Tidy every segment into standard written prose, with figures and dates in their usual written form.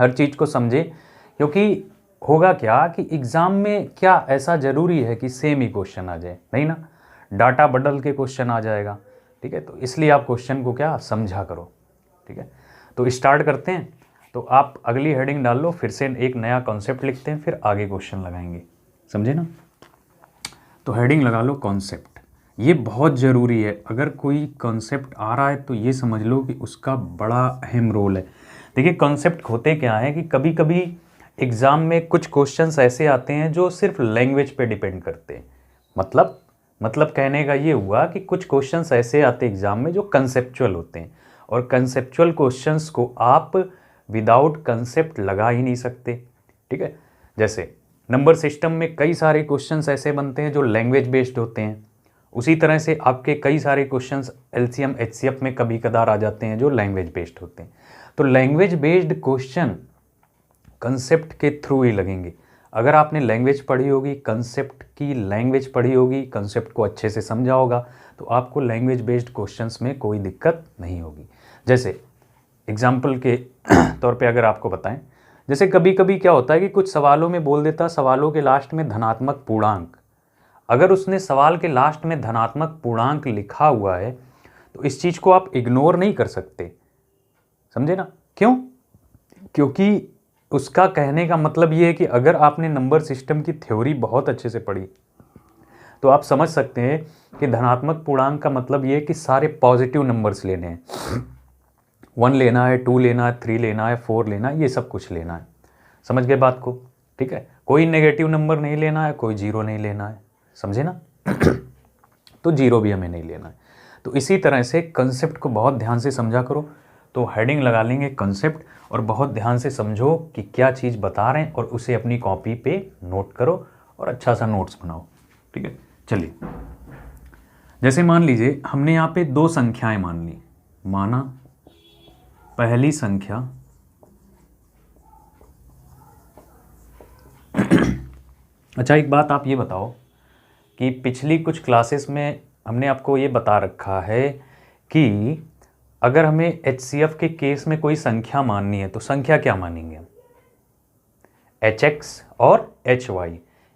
हर चीज़ को समझे, क्योंकि होगा क्या कि एग्ज़ाम में क्या ऐसा ज़रूरी है कि सेम ही क्वेश्चन आ जाए, नहीं ना, डाटा बदल के क्वेश्चन आ जाएगा। ठीक है, तो इसलिए आप क्वेश्चन को क्या समझा करो। ठीक है, तो स्टार्ट करते हैं। तो आप अगली हेडिंग डाल लो, फिर से एक नया कॉन्सेप्ट लिखते हैं, फिर आगे क्वेश्चन लगाएंगे, समझे ना। तो हेडिंग लगा लो कॉन्सेप्ट, ये बहुत ज़रूरी है। अगर कोई कॉन्सेप्ट आ रहा है तो ये समझ लो कि उसका बड़ा अहम रोल है। देखिए कॉन्सेप्ट होते क्या है कि कभी कभी एग्ज़ाम में कुछ क्वेश्चंस ऐसे आते हैं जो सिर्फ लैंग्वेज पे डिपेंड करते हैं। मतलब कहने का ये हुआ कि कुछ क्वेश्चंस ऐसे आते हैं एग्ज़ाम में जो कंसेप्चुअल होते हैं, और कंसेप्चुअल क्वेश्चंस को आप विदाउट कंसेप्ट लगा ही नहीं सकते। ठीक है, जैसे नंबर सिस्टम में कई सारे क्वेश्चंस ऐसे बनते हैं जो लैंग्वेज बेस्ड होते हैं, उसी तरह से आपके कई सारे क्वेश्चंस एलसीएम एचसीएफ में कभी कदार आ जाते हैं जो लैंग्वेज बेस्ड होते हैं। तो लैंग्वेज बेस्ड क्वेश्चन कंसेप्ट के थ्रू ही लगेंगे। अगर आपने लैंग्वेज पढ़ी होगी, कंसेप्ट की लैंग्वेज पढ़ी होगी, कंसेप्ट को अच्छे से समझा होगा, तो आपको लैंग्वेज बेस्ड क्वेश्चंस में कोई दिक्कत नहीं होगी। जैसे एग्जाम्पल के तौर पे अगर आपको बताएं, जैसे कभी कभी क्या होता है कि कुछ सवालों में बोल देता सवालों के लास्ट में धनात्मक पूर्णांक। अगर उसने सवाल के लास्ट में धनात्मक पूर्णांक लिखा हुआ है तो इस चीज़ को आप इग्नोर नहीं कर सकते, समझे ना। क्यों? क्योंकि उसका कहने का मतलब ये है कि अगर आपने नंबर सिस्टम की थ्योरी बहुत अच्छे से पढ़ी तो आप समझ सकते हैं कि धनात्मक पूर्णांक का मतलब ये है कि सारे पॉजिटिव नंबर्स लेने हैं। 1 लेना है, 2 लेना है, 3 लेना है, 4 लेना है, ये सब कुछ लेना है। समझ गए बात को? ठीक है, कोई नेगेटिव नंबर नहीं लेना है, कोई जीरो नहीं लेना है, समझे ना। तो जीरो भी हमें नहीं लेना है। तो इसी तरह से कंसेप्ट को बहुत ध्यान से समझा करो। तो हेडिंग लगा लेंगे कंसेप्ट, और बहुत ध्यान से समझो कि क्या चीज़ बता रहे हैं, और उसे अपनी कॉपी पे नोट करो और अच्छा सा नोट्स बनाओ। ठीक है, चलिए जैसे मान लीजिए हमने यहाँ पे 2 संख्याएं मान ली। माना पहली संख्या अच्छा एक बात आप ये बताओ कि पिछली कुछ क्लासेस में हमने आपको ये बता रखा है कि अगर हमें एचसीएफ के केस में कोई संख्या माननी है तो संख्या क्या मानेंगे हम? hx और hy,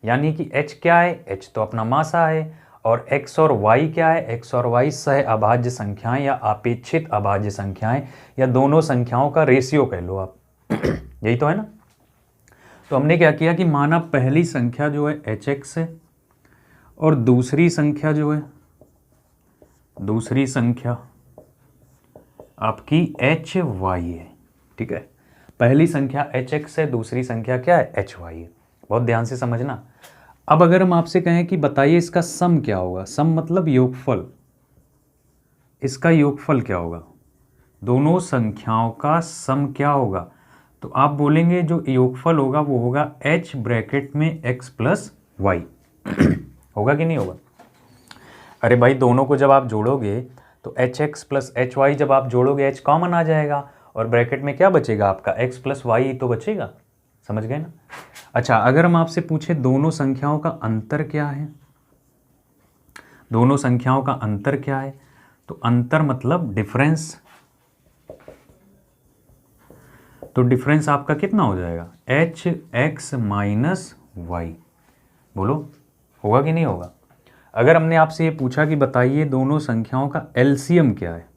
यानी कि h क्या है? h तो अपना मासा है, और x और y क्या है? x और y सह अभाज्य संख्याएं या अपेक्षित अभाज्य संख्याएं, या दोनों संख्याओं का रेशियो कह लो आप। यही तो है ना। तो हमने क्या किया कि माना पहली संख्या जो है hx है, और दूसरी संख्या जो है, दूसरी संख्या आपकी hy है। ठीक है, पहली संख्या hx है, दूसरी संख्या क्या है? hy है। बहुत ध्यान से समझना। अब अगर हम आपसे कहें कि बताइए इसका सम क्या होगा, सम मतलब योगफल, इसका योगफल क्या होगा, दोनों संख्याओं का सम क्या होगा, तो आप बोलेंगे जो योगफल होगा वो होगा h ब्रैकेट में x प्लस y। होगा कि नहीं होगा? अरे भाई दोनों को जब आप जोड़ोगे तो hx प्लस hy जब आप जोड़ोगे h कॉमन आ जाएगा, और ब्रैकेट में क्या बचेगा आपका? x प्लस वाई तो बचेगा। समझ गए ना। अच्छा अगर हम आपसे पूछे दोनों संख्याओं का अंतर क्या है, दोनों संख्याओं का अंतर क्या है, तो अंतर मतलब डिफरेंस। तो डिफरेंस आपका कितना हो जाएगा? hx minus y. बोलो होगा कि नहीं होगा? अगर हमने आपसे ये पूछा कि बताइए दोनों संख्याओं का एलसीएम क्या है,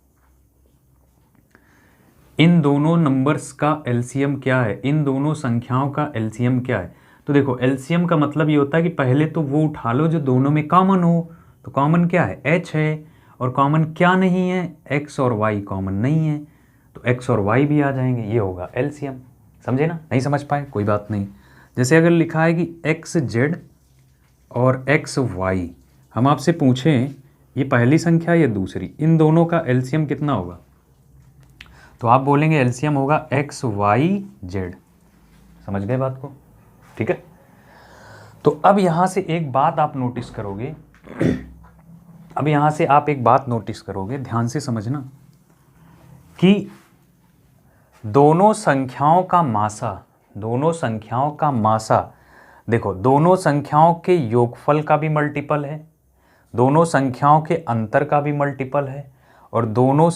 इन दोनों नंबर्स का एलसीएम क्या है, इन दोनों संख्याओं का एलसीएम क्या है, तो देखो एलसीएम का मतलब ये होता है कि पहले तो वो उठा लो जो दोनों में कॉमन हो। तो कॉमन क्या है? h है, और कॉमन क्या नहीं है? x और y कॉमन नहीं है, तो x और y भी आ जाएंगे, ये होगा एलसीएम। समझे ना? नहीं समझ पाए कोई बात नहीं। जैसे अगर लिखा है कि xz और xy, हम आपसे पूछें ये पहली संख्या या दूसरी, इन दोनों का एलसीएम कितना होगा, तो आप बोलेंगे एलसीएम होगा xyz। समझ गए बात को? ठीक है, तो अब यहां से एक बात आप नोटिस करोगे, अब यहां से आप एक बात नोटिस करोगे, ध्यान से समझना, कि दोनों संख्याओं का मासा, दोनों संख्याओं का मासा, देखो दोनों संख्याओं के योगफल का भी मल्टीपल है, दोनों संख्याओं के अंतर का भी मल्टीपल है, और दोनों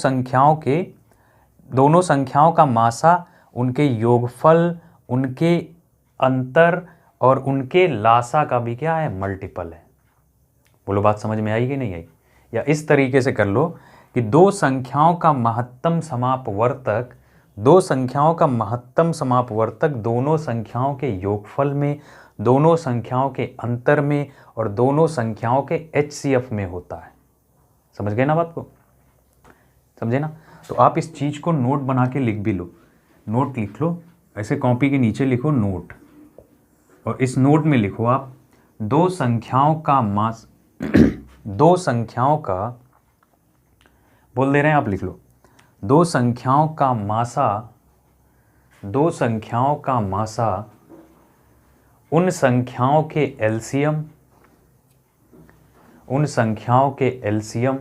संख्याओं का मासा उनके योगफल, उनके अंतर और उनके लासा का भी क्या है, मल्टीपल है। बोलो बात समझ में आई कि नहीं आई? या इस तरीके से कर लो कि दो संख्याओं का महत्तम समापवर्तक, दो संख्याओं का महत्तम समापवर्तक दोनों संख्याओं के योगफल में, दोनों संख्याओं के अंतर में और दोनों संख्याओं के HCF में होता है। समझ गए ना बात को? समझे ना? तो आप इस चीज़ को नोट बना के लिख भी लो, नोट लिख लो, ऐसे कॉपी के नीचे लिखो नोट, और इस नोट में लिखो आप दो संख्याओं का मास दो संख्याओं का, बोल दे रहे हैं आप, लिख लो दो संख्याओं का मासा, दो संख्याओं का मासा उन संख्याओं के एलसीएम, उन संख्याओं के एलसीएम,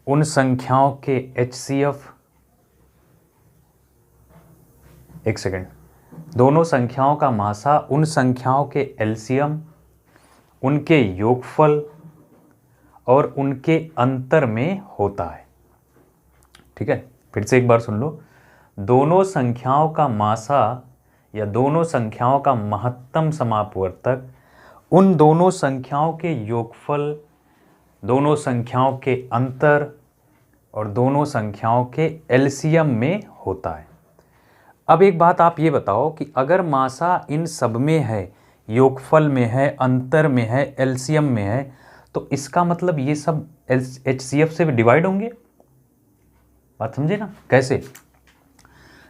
उन संख्याओं के HCF, एक सेकेंड, दोनों संख्याओं का मासा उन संख्याओं के एलसीएम, उनके योगफल और उनके अंतर में होता है। ठीक है, फिर से एक बार सुन लो, दोनों संख्याओं का मासा या दोनों संख्याओं का महत्तम समापवर्तक उन दोनों संख्याओं के योगफल, दोनों संख्याओं के अंतर और दोनों संख्याओं के एलसीएम में होता है। अब एक बात आप ये बताओ कि अगर मासा इन सब में है, योगफल में है, अंतर में है, एलसीएम में है, तो इसका मतलब ये सब HCF से डिवाइड होंगे। बात समझे ना? कैसे?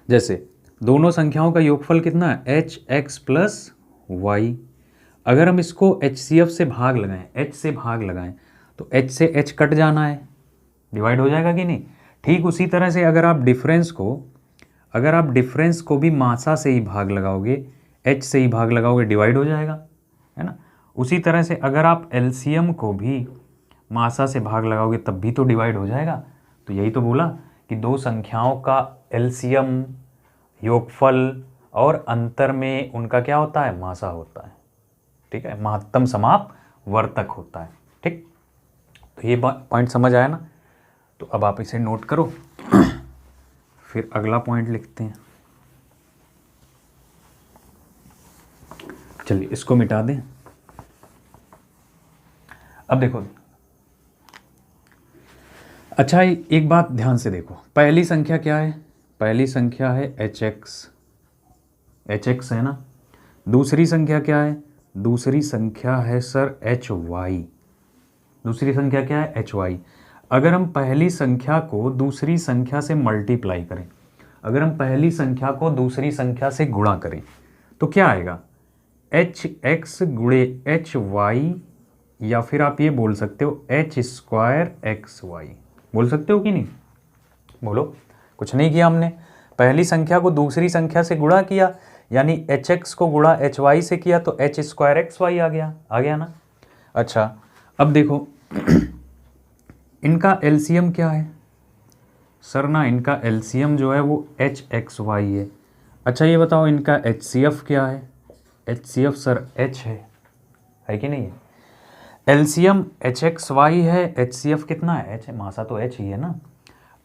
जैसे दोनों संख्याओं का योगफल कितना है, HX प्लस Y। अगर हम इसको HCF से भाग लगाएं, H से भाग लगाएं, तो H से H कट जाना है, डिवाइड हो जाएगा कि नहीं? ठीक उसी तरह से अगर आप डिफरेंस को भी मासा से ही भाग लगाओगे, H से ही भाग लगाओगे, डिवाइड हो जाएगा, है ना? उसी तरह से अगर आप LCM को भी मासा से भाग लगाओगे तब भी तो डिवाइड हो जाएगा। तो यही तो बोला कि दो संख्याओं का LCM, योगफल और अंतर में उनका क्या होता है, मासा होता है। ठीक है, महत्तम समाप वर्तक होता है। ठीक, तो ये पॉइंट समझ आया ना? तो अब आप इसे नोट करो, फिर अगला पॉइंट लिखते हैं। चलिए इसको मिटा दें। अब देखो, अच्छा एक बात ध्यान से देखो, पहली संख्या क्या है? पहली संख्या है HX है ना। दूसरी संख्या क्या है? दूसरी संख्या है सर HY। दूसरी संख्या क्या है? HY। अगर हम पहली संख्या को दूसरी संख्या से मल्टीप्लाई करें, अगर हम पहली संख्या को दूसरी संख्या से गुणा करें तो क्या आएगा? HX गुणे HY, या फिर आप ये बोल सकते हो H²XY। बोल सकते हो कि नहीं? बोलो। कुछ नहीं किया हमने, पहली संख्या को दूसरी संख्या से गुणा किया, यानी HX को गुणा HY से किया तो H²XY आ गया ना। अच्छा अब देखो इनका LCM क्या है सर? ना इनका LCM जो है वो HXY है। अच्छा ये बताओ इनका HCF क्या है? HCF सर H है कि नहीं है? LCM HXY है, HCF कितना है? H है, मासा तो H ही है ना।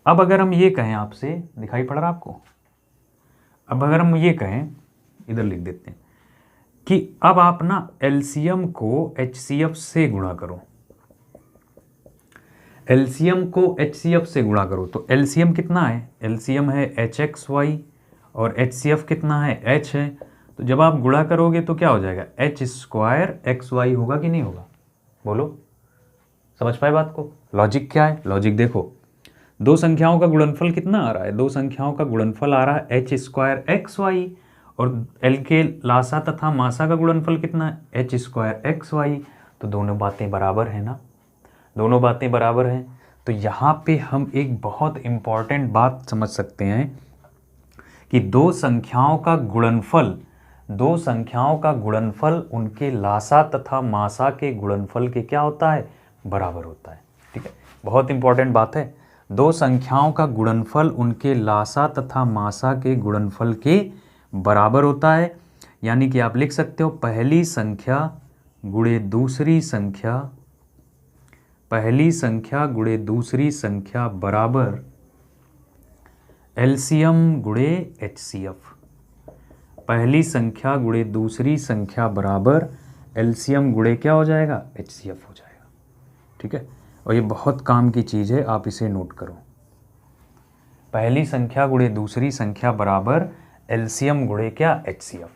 अब अगर हम ये कहें आपसे, दिखाई पड़ रहा आपको? अब अगर हम ये कहें, इधर लिख देते हैं कि अब आप ना LCM को HCF से गुणा करो, LCM को HCF से गुणा करो, तो LCM कितना है? LCM है HXY और HCF कितना है? H है। तो जब आप गुणा करोगे तो क्या हो जाएगा? H²XY होगा कि नहीं होगा? बोलो, समझ पाए बात को? लॉजिक क्या है? लॉजिक देखो, दो संख्याओं का गुणनफल कितना आ रहा है? दो संख्याओं का गुणनफल आ रहा है H²XY, और L के लासा तथा मासा का गुणनफल कितना है? H²XY। तो दोनों बातें बराबर है ना, दोनों बातें बराबर हैं। तो यहाँ पे हम एक बहुत इम्पॉर्टेंट बात समझ सकते हैं कि दो संख्याओं का गुणनफल उनके लासा तथा मासा के गुणनफल के क्या होता है? बराबर होता है। ठीक है, बहुत इंपॉर्टेंट बात है। दो संख्याओं का गुणनफल उनके लासा तथा मासा के गुणनफल के बराबर होता है, यानी कि आप लिख सकते हो पहली संख्या गुणे दूसरी संख्या, पहली संख्या गुणे दूसरी संख्या बराबर एलसीएम गुणे एचसीएफ, पहली संख्या गुणे दूसरी संख्या बराबर एलसीएम गुणे क्या हो जाएगा, एचसीएफ हो जाएगा। ठीक है, और ये बहुत काम की चीज़ है, आप इसे नोट करो। पहली संख्या गुणे दूसरी संख्या बराबर एलसीएम गुणे क्या, एचसीएफ।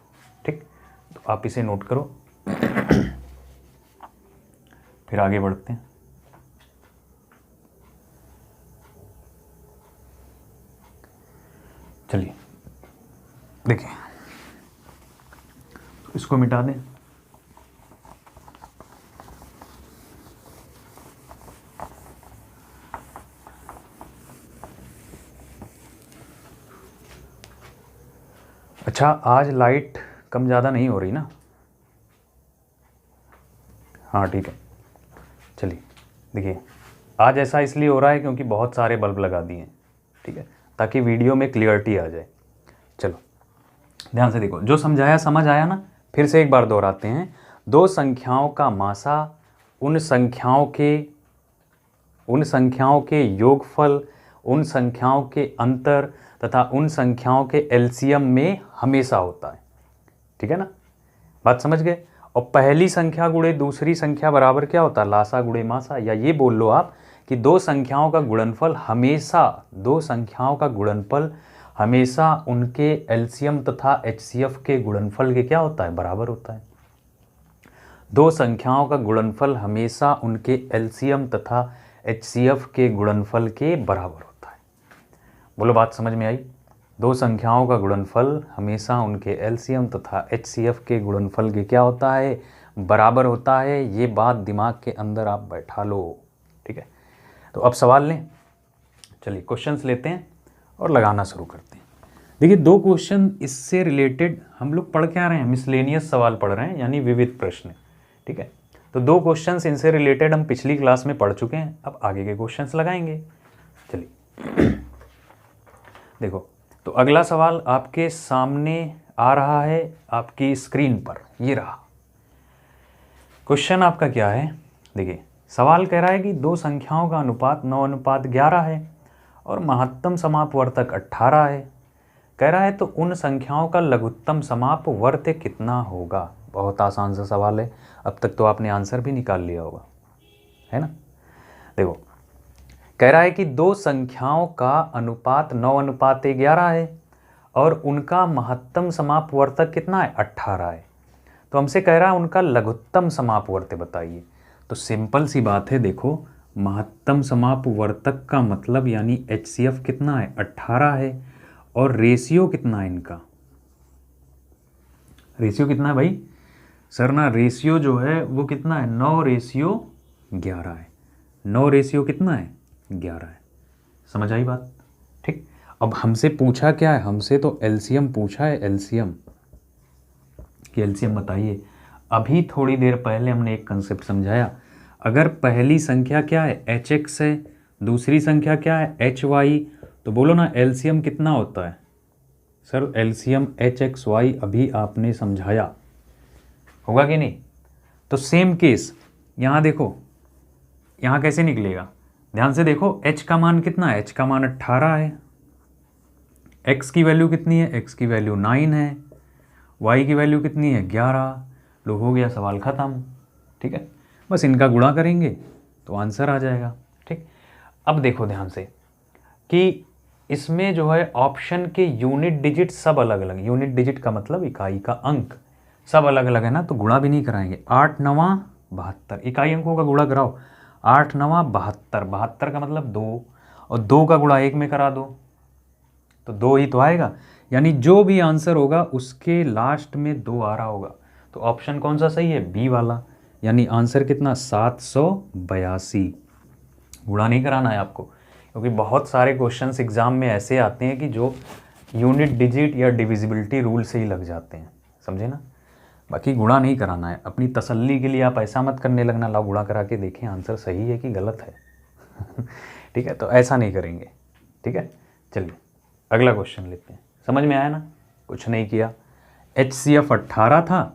ठीक, तो आप इसे नोट करो। फिर आगे बढ़ते हैं। चलिए देखिए, इसको मिटा दें। अच्छा, आज लाइट कम ज़्यादा नहीं हो रही ना? हाँ ठीक है। चलिए देखिए, आज ऐसा इसलिए हो रहा है क्योंकि बहुत सारे बल्ब लगा दिए हैं। ठीक है, ताकि वीडियो में क्लियरिटी आ जाए। चलो ध्यान से देखो, जो समझाया समझ आया ना? फिर से एक बार दोहराते हैं। दो संख्याओं का मासा उन संख्याओं के योगफल, उन संख्याओं के अंतर तथा उन संख्याओं के एलसीएम में हमेशा होता है। ठीक है ना, बात समझ गए? और पहली संख्या गुणे दूसरी संख्या बराबर क्या होता है, लासा गुणे मासा। या ये बोल लो आप कि दो संख्याओं का गुणनफल हमेशा उनके एलसीएम तथा एचसीएफ के गुणनफल के क्या होता है, बराबर होता है। दो संख्याओं का गुणनफल हमेशा उनके एलसीएम तथा एचसीएफ के गुणनफल के बराबर होता है। बोलो, बात समझ में आई? दो संख्याओं का गुणनफल हमेशा उनके एलसीएम तथा एचसीएफ के गुणनफल के क्या होता है, बराबर होता है। ये बात दिमाग के अंदर आप बैठा लो। ठीक है, तो अब सवाल लें। चलिए क्वेश्चंस लेते हैं और लगाना शुरू करते हैं। देखिए, दो क्वेश्चन इससे रिलेटेड हम लोग पढ़ के आ रहे हैं, मिसलेनियस सवाल पढ़ रहे हैं, यानी विविध प्रश्न। ठीक है, तो दो क्वेश्चंस इनसे रिलेटेड हम पिछली क्लास में पढ़ चुके हैं। अब आगे के क्वेश्चंस लगाएंगे। चलिए देखो, तो अगला सवाल आपके सामने आ रहा है आपकी स्क्रीन पर, ये रहा। क्वेश्चन आपका क्या है? देखिए, सवाल कह रहा है कि दो संख्याओं का अनुपात 9:11 है और महत्तम समापवर्तक 18 है। कह रहा है तो उन संख्याओं का लघुत्तम समापवर्त कितना होगा। बहुत आसान सा सवाल है, अब तक तो आपने आंसर भी निकाल लिया होगा, है ना? देखो, कह रहा है कि दो संख्याओं का अनुपात 9:11 है और उनका महत्तम समापवर्तक कितना है, 18 है। तो हमसे कह रहा है उनका लघुत्तम समापवर्त बताइए। तो सिंपल सी बात है, देखो, महत्तम समापवर्तक का मतलब यानी एचसीएफ कितना है, 18 है, और रेशियो कितना है इनका, रेशियो कितना है भाई? सर ना, रेशियो जो है वो कितना है, 9:11 है। 9 रेशियो कितना है, 11 है। समझ आई बात? ठीक, अब हमसे पूछा क्या है, हमसे तो एलसीएम पूछा है, एलसीएम कि एलसीएम बताइए। अभी थोड़ी देर पहले हमने एक कंसेप्ट समझाया, अगर पहली संख्या क्या है, एच है, दूसरी संख्या क्या है, एच वाई, तो बोलो ना एलसीएम कितना होता है। सर एलसीएम HXY अभी आपने समझाया, होगा कि नहीं? तो सेम केस यहाँ देखो, यहाँ कैसे निकलेगा, ध्यान से देखो। h का मान कितना है, h का मान 18 है, x की वैल्यू कितनी है, x की वैल्यू 9 है, y की वैल्यू कितनी है, 11। लो, हो गया, सवाल ख़त्म। ठीक है, बस इनका गुणा करेंगे तो आंसर आ जाएगा। ठीक, अब देखो ध्यान से कि इसमें जो है ऑप्शन के यूनिट डिजिट सब अलग अलग, यूनिट डिजिट का मतलब इकाई का अंक सब अलग अलग है ना, तो गुणा भी नहीं कराएंगे। 8 9 72, इकाई अंकों का गुणा कराओ। 8 9 72, 72 का मतलब 2, और 2 का गुणा 1 में करा दो तो 2 ही तो आएगा। यानी जो भी आंसर होगा उसके लास्ट में 2 आ रहा होगा। तो ऑप्शन कौन सा सही है, बी वाला। यानी आंसर कितना, 782। गुणा नहीं कराना है आपको, क्योंकि बहुत सारे क्वेश्चंस एग्जाम में ऐसे आते हैं कि जो यूनिट डिजिट या डिविजिबिलिटी रूल से ही लग जाते हैं, समझे ना? बाकी गुणा नहीं कराना है। अपनी तसल्ली के लिए आप ऐसा मत करने लगना, लाओ गुणा करा के देखें आंसर सही है कि गलत है। ठीक है, तो ऐसा नहीं करेंगे। ठीक है, चलिए अगला क्वेश्चन लेते हैं। समझ में आया ना? कुछ नहीं किया, HCF 18 था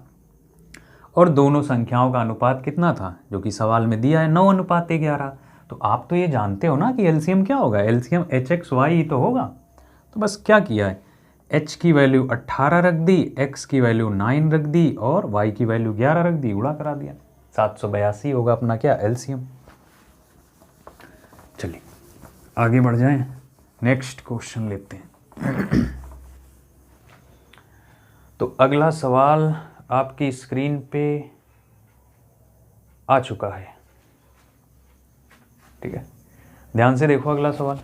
और दोनों संख्याओं का अनुपात कितना था, जो कि सवाल में दिया है 9:11। तो आप तो ये जानते हो ना कि एलसीएम क्या होगा, एलसीएम HXY ही तो होगा। तो बस क्या किया है, h की वैल्यू 18 रख दी, x की वैल्यू 9 रख दी और y की वैल्यू 11 रख दी, गुणा करा दिया। 782 होगा अपना क्या एलसीएम। चलिए आगे बढ़ जाएं, नेक्स्ट क्वेश्चन लेते हैं। तो अगला सवाल आपकी स्क्रीन पे आ चुका है, ठीक है, ध्यान से देखो अगला सवाल।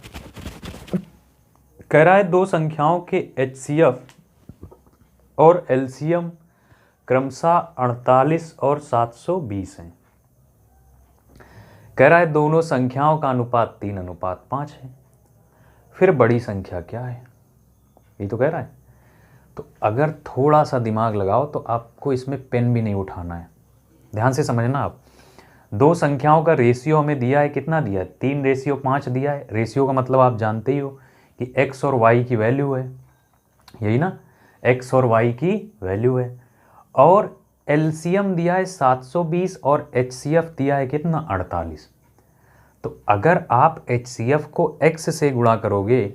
कह रहा है दो संख्याओं के एचसीएफ और एलसीएम क्रमशः 48 और 720 हैं। कह रहा है दोनों संख्याओं का अनुपात 3:5 है, फिर बड़ी संख्या क्या है, ये तो कह रहा है। तो अगर थोड़ा सा दिमाग लगाओ तो आपको इसमें पेन भी नहीं उठाना है, ध्यान से समझना आप। दो संख्याओं का रेशियो हमें दिया है, कितना दिया है, 3:5 दिया है। रेशियो का मतलब आप जानते ही हो कि x और y की वैल्यू है, यही ना, x और y की वैल्यू है। और एलसीएम दिया है 720 और एचसीएफ दिया है कितना, 48। तो अगर आप एचसीएफ को x से गुणा करोगे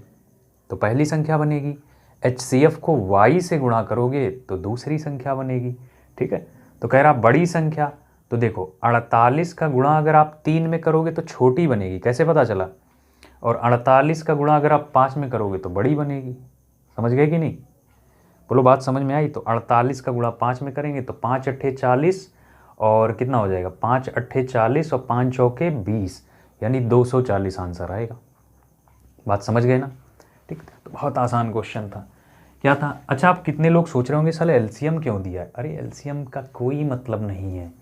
तो पहली संख्या बनेगी, एचसीएफ को y से गुणा करोगे तो दूसरी संख्या बनेगी, ठीक है। तो कह रहा बड़ी संख्या, तो देखो 48 का गुणा अगर आप 3 में करोगे तो छोटी बनेगी, कैसे पता चला, और 48 का गुणा अगर आप 5 में करोगे तो बड़ी बनेगी। समझ गए कि नहीं, बोलो बात समझ में आई। तो 48 का गुणा 5 में करेंगे तो 5 अट्ठे 40 और कितना हो जाएगा, 5 अट्ठे 40 और 5 चौके 20, यानी 240 आंसर आएगा। बात समझ गए ना, ठीक। तो बहुत आसान क्वेश्चन था, क्या था। अच्छा, आप कितने लोग सोच रहे होंगे साले एलसीएम क्यों दिया है। अरे एलसीएम का कोई मतलब नहीं है,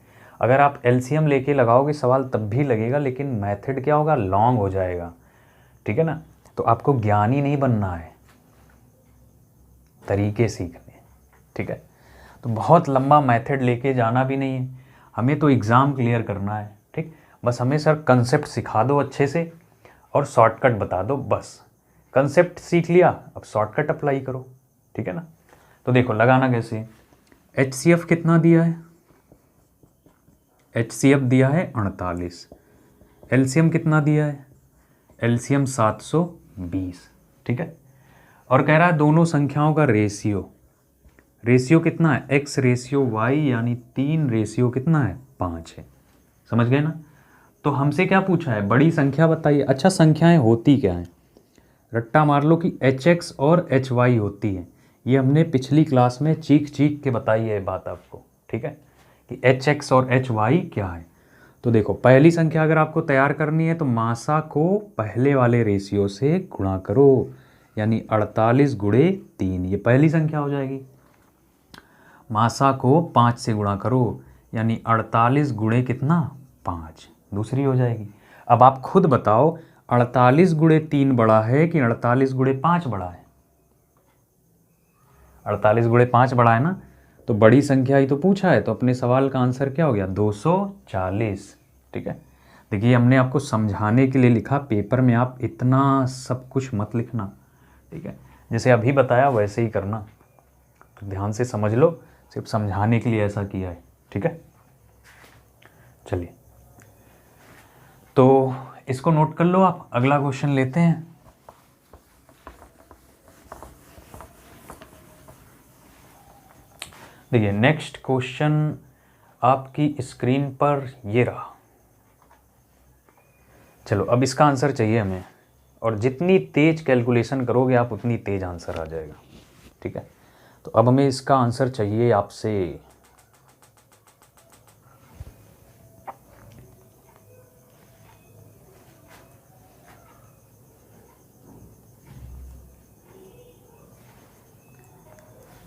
अगर आप एलसीएम लेके लगाओगे सवाल तब भी लगेगा, लेकिन मेथड क्या होगा, लॉन्ग हो जाएगा, ठीक है ना। तो आपको ज्ञानी नहीं बनना है, तरीके सीखने, ठीक है। तो बहुत लंबा मेथड लेके जाना भी नहीं है, हमें तो एग्ज़ाम क्लियर करना है, ठीक। बस हमें सर कंसेप्ट सिखा दो अच्छे से और शॉर्टकट बता दो, बस। कंसेप्ट सीख लिया, अब शॉर्टकट अप्लाई करो, ठीक है ना। तो देखो लगाना कैसे, एचसीएफ कितना दिया है, एचसीएफ दिया है 48, एलसीएम कितना दिया है, एलसीएम 720, ठीक है। और कह रहा है दोनों संख्याओं का रेशियो, रेशियो कितना है, x रेशियो y, यानी 3 रेशियो कितना है, 5 है। समझ गए ना। तो हमसे क्या पूछा है, बड़ी संख्या बताइए। अच्छा, संख्याएं होती क्या हैं, रट्टा मार लो कि hx और hy होती है। ये हमने पिछली क्लास में चीख चीख के बताई है बात आपको, ठीक है, कि hx और hy क्या है। तो देखो पहली संख्या अगर आपको तैयार करनी है तो मासा को पहले वाले रेशियो से गुणा करो, यानी 48 गुणे 3, ये पहली संख्या हो जाएगी। मासा को 5 से गुणा करो, यानी 48 गुणे कितना, 5, दूसरी हो जाएगी। अब आप खुद बताओ 48 गुणे 3 बड़ा है कि 48 गुणे 5 बड़ा है। 48 गुणे 5 बड़ा है ना, तो बड़ी संख्या ही तो पूछा है, तो अपने सवाल का आंसर क्या हो गया, 240, ठीक है। देखिए हमने आपको समझाने के लिए लिखा, पेपर में आप इतना सब कुछ मत लिखना, ठीक है। जैसे अभी बताया वैसे ही करना, तो ध्यान से समझ लो, सिर्फ समझाने के लिए ऐसा किया है, ठीक है। चलिए तो इसको नोट कर लो आप, अगला क्वेश्चन लेते हैं। देखिए नेक्स्ट क्वेश्चन आपकी स्क्रीन पर ये रहा। चलो अब इसका आंसर चाहिए हमें, और जितनी तेज कैलकुलेशन करोगे आप उतनी तेज आंसर आ जाएगा, ठीक है। तो अब हमें इसका आंसर चाहिए आपसे।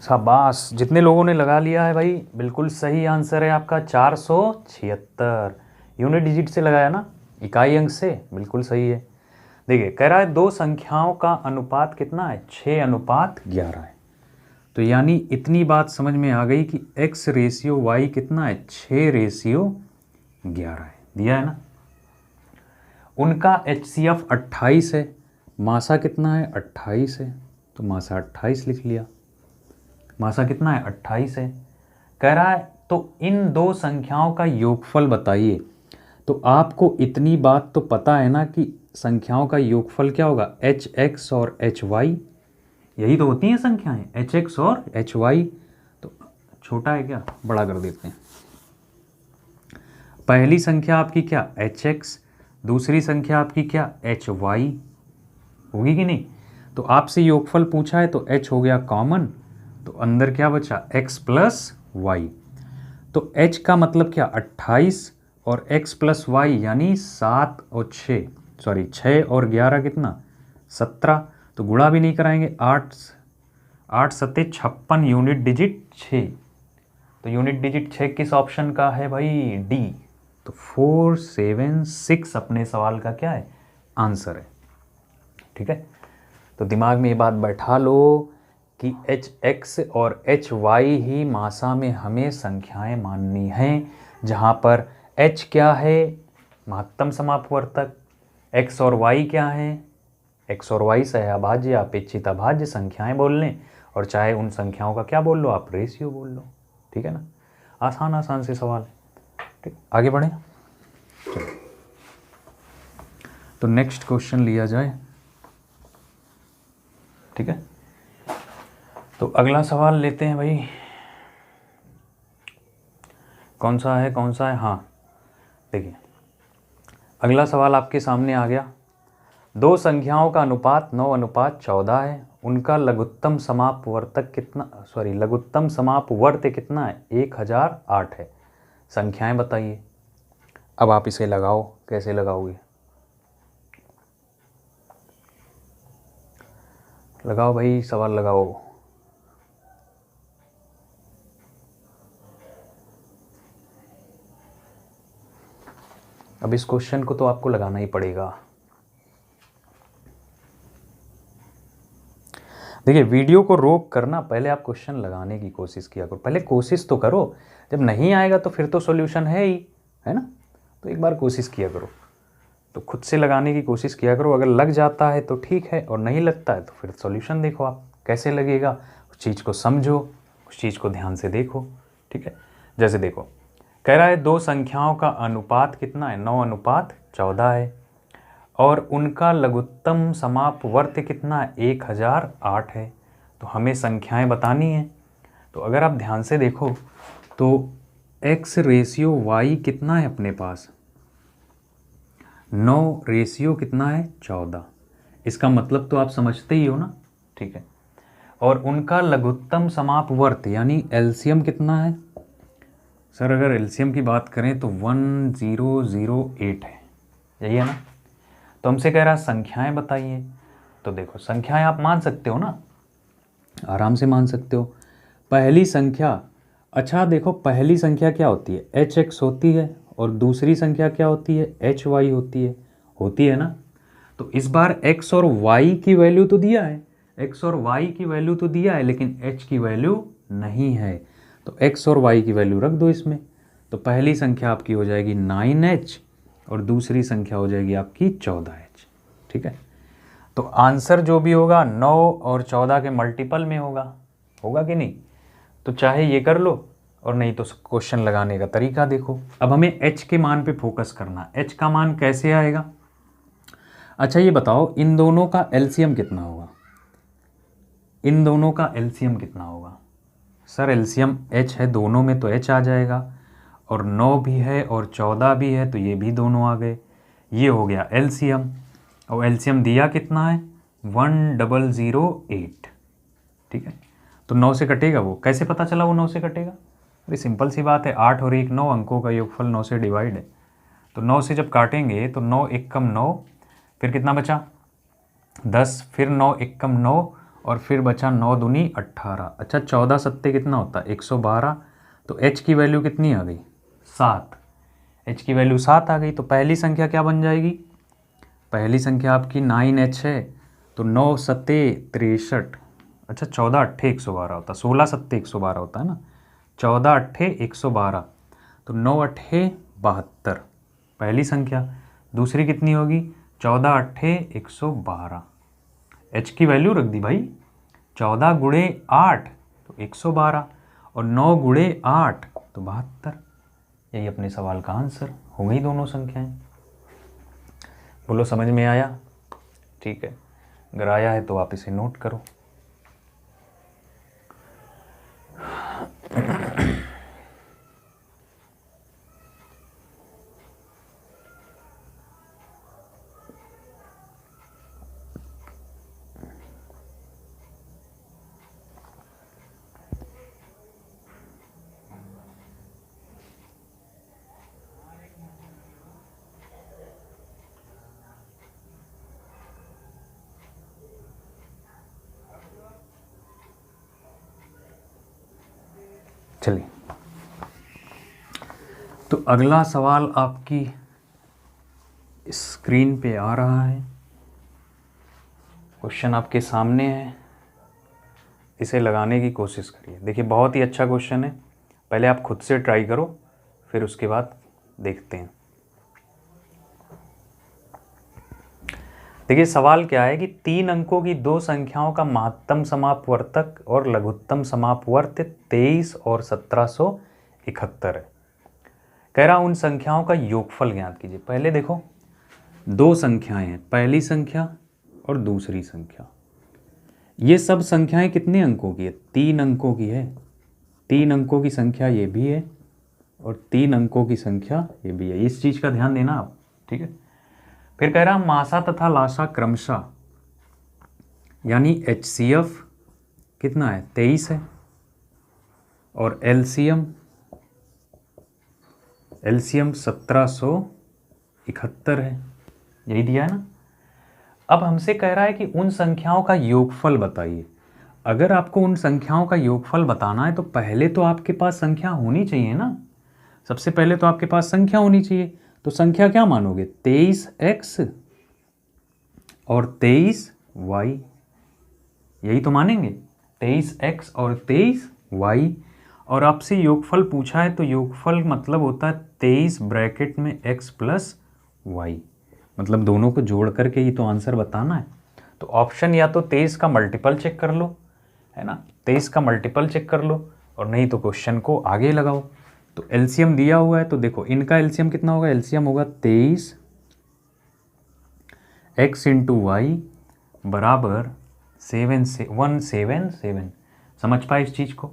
शाबाश, जितने लोगों ने लगा लिया है भाई, बिल्कुल सही आंसर है आपका 476। यूनिट डिजिट से लगाया ना, इकाई अंक से, बिल्कुल सही है। देखिए कह रहा है दो संख्याओं का अनुपात कितना है, 6:11 है। तो यानी इतनी बात समझ में आ गई कि x रेशियो y कितना है, 6:11 है, दिया है ना। उनका HCF 28 है, मासा कितना है, 28 है, तो मासा 28 लिख लिया। मासा कितना है, 28 है। कह रहा है तो इन दो संख्याओं का योगफल बताइए। तो आपको इतनी बात तो पता है ना कि संख्याओं का योगफल क्या होगा, HX और HY, यही तो होती हैं संख्याएं, एच एक्स और एच वाई। तो छोटा है क्या, बड़ा कर देते हैं। पहली संख्या आपकी क्या, एच एक्स, दूसरी संख्या आपकी क्या, एच वाई, होगी कि नहीं। तो आपसे योगफल पूछा है तो एच हो गया कॉमन, तो अंदर क्या बचा, एक्स प्लस वाई। तो एच का मतलब क्या, 28, और एक्स प्लस वाई यानी 7 और 6, सॉरी 6 और 11 कितना, 17। तो गुणा भी नहीं कराएंगे, 8 8 सत्ते 56, यूनिट डिजिट 6। तो यूनिट डिजिट 6 किस ऑप्शन का है भाई, डी। तो 476 अपने सवाल का क्या है, आंसर है। ठीक है, तो दिमाग में ये बात बैठा लो कि एच एक्स और एच वाई ही मासा में हमें संख्याएं माननी हैं, जहाँ पर एच क्या है, महत्तम समापवर्तक, एक्स और वाई क्या है, एक्स और वाई सहअभाज्य या अपेक्षित अभाज्य संख्याएं बोल लें, और चाहे उन संख्याओं का क्या बोल लो आप, रेशियो बोल लो। ठीक है ना, आसान आसान से सवाल है। ठीक, आगे बढ़ें। तो नेक्स्ट क्वेश्चन लिया जाए। ठीक है, तो अगला सवाल लेते हैं भाई, कौन सा है कौन सा है, हाँ देखिए अगला सवाल आपके सामने आ गया। दो संख्याओं का अनुपात 9:14 है, उनका लघुत्तम समापवर्तक कितना, सॉरी लघुत्तम समापवर्त कितना है, 1008 है। संख्याएं बताइए। अब आप इसे लगाओ, कैसे लगाओगे, लगाओ भाई सवाल लगाओ। अब इस क्वेश्चन को तो आपको लगाना ही पड़ेगा। देखिए वीडियो को रोक करना, पहले आप क्वेश्चन लगाने की कोशिश किया करो, पहले कोशिश तो करो, जब नहीं आएगा तो फिर तो सॉल्यूशन है ही, है ना। तो एक बार कोशिश किया करो, तो खुद से लगाने की कोशिश किया करो, अगर लग जाता है तो ठीक है, और नहीं लगता है तो फिर सॉल्यूशन देखो आप कैसे लगेगा, उस चीज़ को समझो, उस चीज़ को ध्यान से देखो। ठीक है, जैसे देखो कह रहा है दो संख्याओं का अनुपात कितना है, 9:14 है, और उनका लघुत्तम समापवर्त कितना है, 1008 है। तो हमें संख्याएं बतानी है। तो अगर आप ध्यान से देखो तो x रेशियो y कितना है अपने पास, 9 रेशियो कितना है, 14। इसका मतलब तो आप समझते ही हो ना। ठीक है, और उनका लघुत्तम समापवर्त यानी एलसीएम कितना है, सर अगर एलसीएम की बात करें तो 1008 है, यही है ना। तो हमसे कह रहा संख्याएं बताइए। तो देखो संख्याएं आप मान सकते हो ना, आराम से मान सकते हो। पहली संख्या, अच्छा देखो पहली संख्या क्या होती है, एच एक्स होती है, और दूसरी संख्या क्या होती है, एच वाई होती है ना। तो इस बार एक्स और वाई की वैल्यू तो दिया है, एक्स और वाई की वैल्यू तो दिया है, लेकिन एच की वैल्यू नहीं है। तो एक्स और वाई की वैल्यू रख दो इसमें। तो पहली संख्या आपकी हो जाएगी 9h, और दूसरी संख्या हो जाएगी आपकी 14h। ठीक है, तो आंसर जो भी होगा 9 और 14 के मल्टीपल में होगा कि नहीं। तो चाहे ये कर लो, और नहीं तो क्वेश्चन लगाने का तरीका देखो। अब हमें h के मान पे फोकस करना, h का मान कैसे आएगा। अच्छा ये बताओ इन दोनों का एलसीएम कितना होगा, इन दोनों का एलसीएम कितना होगा। सर एलसीएम h है, दोनों में तो h आ जाएगा, और 9 भी है और 14 भी है, तो ये भी दोनों आ गए। ये हो गया एलसीएम, और एलसीएम दिया कितना है, 1008। ठीक है, तो 9 से कटेगा, वो कैसे पता चला वो 9 से कटेगा, अरे सिंपल सी बात है, 8 और 1 9, अंकों का योगफल 9 से डिवाइड है। तो 9 से जब काटेंगे तो 9 1 कम 9, फिर कितना बचा 10, फिर 9 1 कम 9, और फिर बचा 9 दूनी 18। अच्छा 14 सत्ते कितना होता है, 112। तो h की वैल्यू कितनी आ गई, 7। h की वैल्यू 7 आ गई, तो पहली संख्या क्या बन जाएगी, पहली संख्या आपकी 9h है, तो 9 सत्ते 63। अच्छा 14 अट्ठे 112 होता, 16 सत्ते 112 होता है ना, 14 अट्ठे 112, तो 9 अट्ठे 72 पहली संख्या। दूसरी कितनी होगी, 14 अट्ठे 112, h की वैल्यू रख दी भाई, 14 गुणे 8 तो 112, और 9 गुणे 8 तो 72। यही अपने सवाल का आंसर हो गई दोनों संख्याएं। बोलो समझ में आया। ठीक है, अगर आया है तो आप इसे नोट करो। चलिए, तो अगला सवाल आपकी स्क्रीन पे आ रहा है। क्वेश्चन आपके सामने है, इसे लगाने की कोशिश करिए। देखिए बहुत ही अच्छा क्वेश्चन है, पहले आप खुद से ट्राई करो, फिर उसके बाद देखते हैं। देखिए सवाल क्या है कि 3 अंकों की 2 संख्याओं का महत्तम समापवर्तक और लघुत्तम समापवर्त 23 और 1771 है। कह रहा उन संख्याओं का योगफल ज्ञात कीजिए। पहले देखो 2 संख्याएं हैं, पहली संख्या और दूसरी संख्या। ये सब संख्याएं कितने अंकों की है? 3 अंकों की है। 3 अंकों की संख्या ये भी है और 3 अंकों की संख्या ये भी है। इस चीज़ का ध्यान देना आप, ठीक है। फिर कह रहा मासा तथा लासा क्रमशः, यानी HCF कितना है? 23 है और LCM 1771 है। यही दिया है ना। अब हमसे कह रहा है कि उन संख्याओं का योगफल बताइए। अगर आपको उन संख्याओं का योगफल बताना है तो पहले तो आपके पास संख्या होनी चाहिए ना। सबसे पहले तो आपके पास संख्या होनी चाहिए। तो संख्या क्या मानोगे? 23x और 23y, यही तो मानेंगे, 23x और 23y। और आपसे योगफल पूछा है तो योगफल मतलब होता है 23 ब्रैकेट में x प्लस वाई, मतलब दोनों को जोड़ करके ही तो आंसर बताना है। तो ऑप्शन या तो 23 का मल्टीपल चेक कर लो, है ना, 23 का मल्टीपल चेक कर लो, और नहीं तो क्वेश्चन को आगे लगाओ। तो एलसीएम दिया हुआ है तो देखो इनका एलसीएम कितना होगा? एलसीएम होगा 23x इंटू वाई बराबर 177। समझ पाए इस चीज़ को?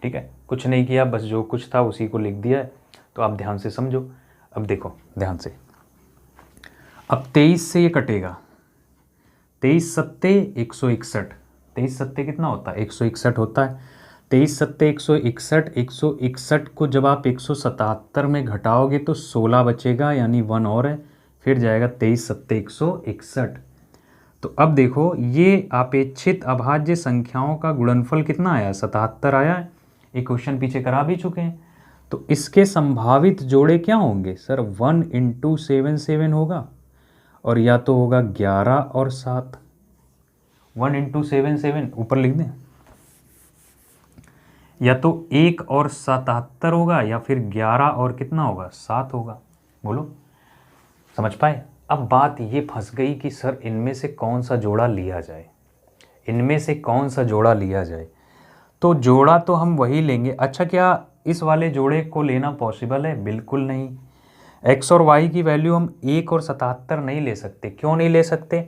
ठीक है, कुछ नहीं किया, बस जो कुछ था उसी को लिख दिया है। तो आप ध्यान से समझो। अब देखो ध्यान से, अब 23 से ये कटेगा, 23 सत्ते 161, 23 सत्ते कितना होता है? 161 होता है। 23 सत्ते 161, 161 को जब आप 177 में घटाओगे तो 16 बचेगा, यानी 1 और है, फिर जाएगा 23 सत्ते 161। तो अब देखो ये अपेक्षित अभाज्य संख्याओं का गुणनफल कितना आया? 77 आया है। एक क्वेश्चन पीछे करा भी चुके हैं। तो इसके संभावित जोड़े क्या होंगे सर? 1 इंटू 77 होगा, और या तो होगा 11 और 7। 1 इंटू 77 ऊपर लिख दें, या तो 1 और 77 होगा, या फिर 11 और कितना होगा? 7 होगा। बोलो, समझ पाए? अब बात ये फंस गई कि सर इनमें से कौन सा जोड़ा लिया जाए, इनमें से कौन सा जोड़ा लिया जाए। तो जोड़ा तो हम वही लेंगे। अच्छा, क्या इस वाले जोड़े को लेना पॉसिबल है? बिल्कुल नहीं। x और y की वैल्यू हम 1 और 77 नहीं ले सकते। क्यों नहीं ले सकते?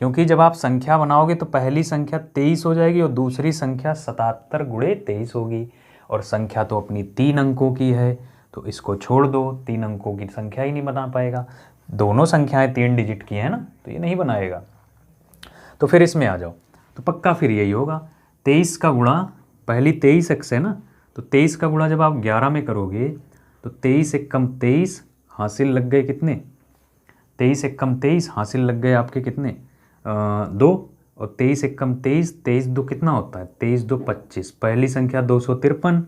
क्योंकि जब आप संख्या बनाओगे तो पहली संख्या 23 हो जाएगी और दूसरी संख्या 77 गुणे 23 होगी, और संख्या तो अपनी 3 अंकों की है, तो इसको छोड़ दो, 3 अंकों की संख्या ही नहीं बना पाएगा। दोनों संख्याएं 3 डिजिट की हैं ना, तो ये नहीं बनाएगा। तो फिर इसमें आ जाओ, तो पक्का फिर यही होगा। 23 का गुणा, पहली 23x है ना, तो 23 का गुणा जब आप 11 में करोगे तो 23 एकम 23 हासिल लग गए कितने? 23 एकम 23 हासिल लग गए आपके कितने? 2, और 23 एकम 23, 23 दो कितना होता है? 23 दो 25। पहली संख्या 253,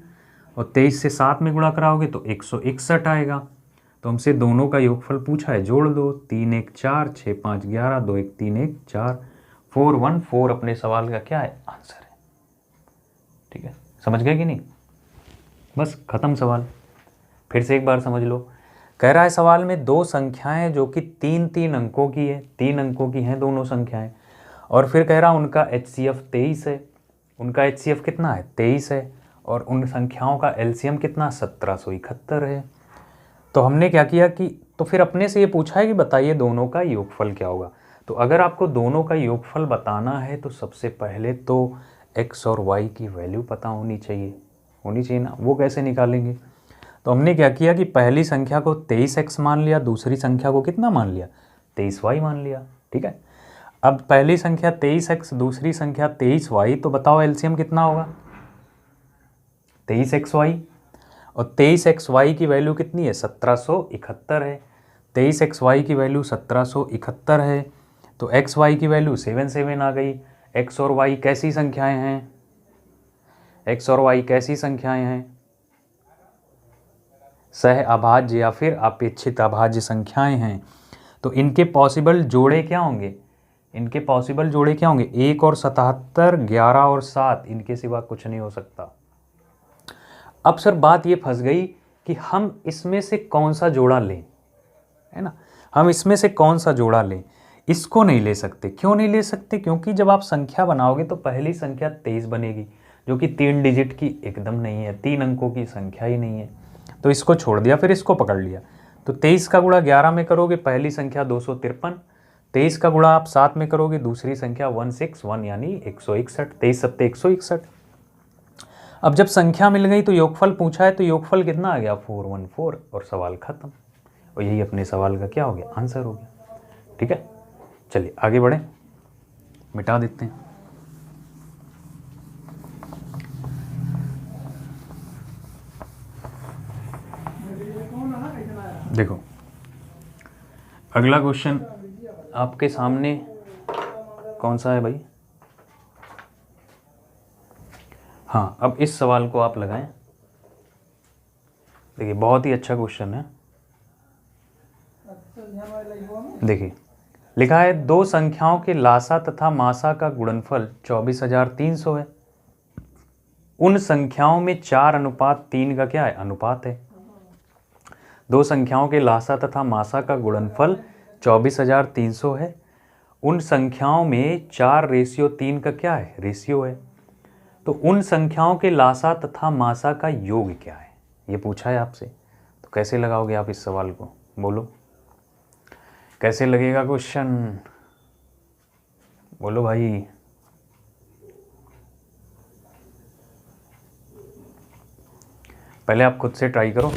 और 23 से 7 में गुणा कराओगे तो 161 आएगा। तो हमसे दोनों का योगफल पूछा है, जोड़ दो। 3 1 4, 6 5 11, 2 1 3 1 4, 4 1 4 अपने सवाल का क्या है? आंसर है। ठीक है, समझ गए कि नहीं? बस खत्म सवाल। फिर से एक बार समझ लो। कह रहा है सवाल में 2 संख्याएं जो कि 3 अंकों की है, 3 अंकों की हैं दोनों संख्याएं, और फिर कह रहा उनका HCF 23 है। उनका HCF कितना है? 23 है, और उन संख्याओं का LCM कितना? 1771 है। तो हमने क्या किया कि तो फिर अपने से ये पूछा है कि बताइए दोनों का योगफल क्या होगा। तो अगर आपको दोनों का योगफल बताना है तो सबसे पहले तो x और y की वैल्यू पता होनी चाहिए ना। वो कैसे निकालेंगे? तो हमने क्या किया कि पहली संख्या को 23x मान लिया, दूसरी संख्या को कितना मान लिया? 23y मान लिया। ठीक है, अब पहली संख्या 23x, दूसरी संख्या 23y, तो बताओ एलसीएम कितना होगा? 23xy, और 23xy की वैल्यू कितनी है? 1771 है। 23xy की वैल्यू 1771 है, तो xy की वैल्यू 77 आ गई। x और y कैसी संख्याएं हैं? x और y कैसी संख्याएं हैं? सह अभाज्य या फिर अपेक्षित अभाज्य संख्याएं हैं तो इनके पॉसिबल जोड़े क्या होंगे, इनके पॉसिबल जोड़े क्या होंगे, 1 और 77, 11 और 7, इनके सिवा कुछ नहीं हो सकता। अब सर बात ये फंस गई कि हम इसमें से कौन सा जोड़ा लें, है ना, हम इसमें से कौन सा जोड़ा लें। इसको नहीं ले सकते। क्यों नहीं ले सकते? क्योंकि जब आप संख्या बनाओगे तो पहली संख्या 23 बनेगी, जो कि 3 डिजिट की एकदम नहीं है, 3 अंकों की संख्या ही नहीं है। तो इसको छोड़ दिया, फिर इसको पकड़ लिया। तो 23 का गुणा 11 में करोगे, पहली संख्या 253। 23 का गुणा आप 7 में करोगे, दूसरी संख्या 161 यानी 161। 23 सत्ते 161। अब जब संख्या मिल गई तो योगफल पूछा है, तो योगफल कितना आ गया, 414, और सवाल खत्म। और यही अपने सवाल का क्या हो गया, आंसर हो गया। ठीक है, चलिए आगे बढ़े, मिटा देते हैं। देखो अगला क्वेश्चन आपके सामने कौन सा है भाई? हाँ, अब इस सवाल को आप लगाएं। देखिए बहुत ही अच्छा क्वेश्चन है। देखिए लिखा है, दो संख्याओं के लासा तथा मासा का गुणनफल 24,300 है। उन संख्याओं में 4:3 का क्या है, अनुपात है। दो संख्याओं के लासा तथा मासा का गुणनफल 24,300 है। उन संख्याओं में 4:3 का क्या है, रेशियो है। तो उन संख्याओं के लासा तथा मासा का योग क्या है, ये पूछा है आपसे। तो कैसे लगाओगे आप इस सवाल को, बोलो कैसे लगेगा क्वेश्चन, बोलो भाई। पहले आप खुद से ट्राई करो।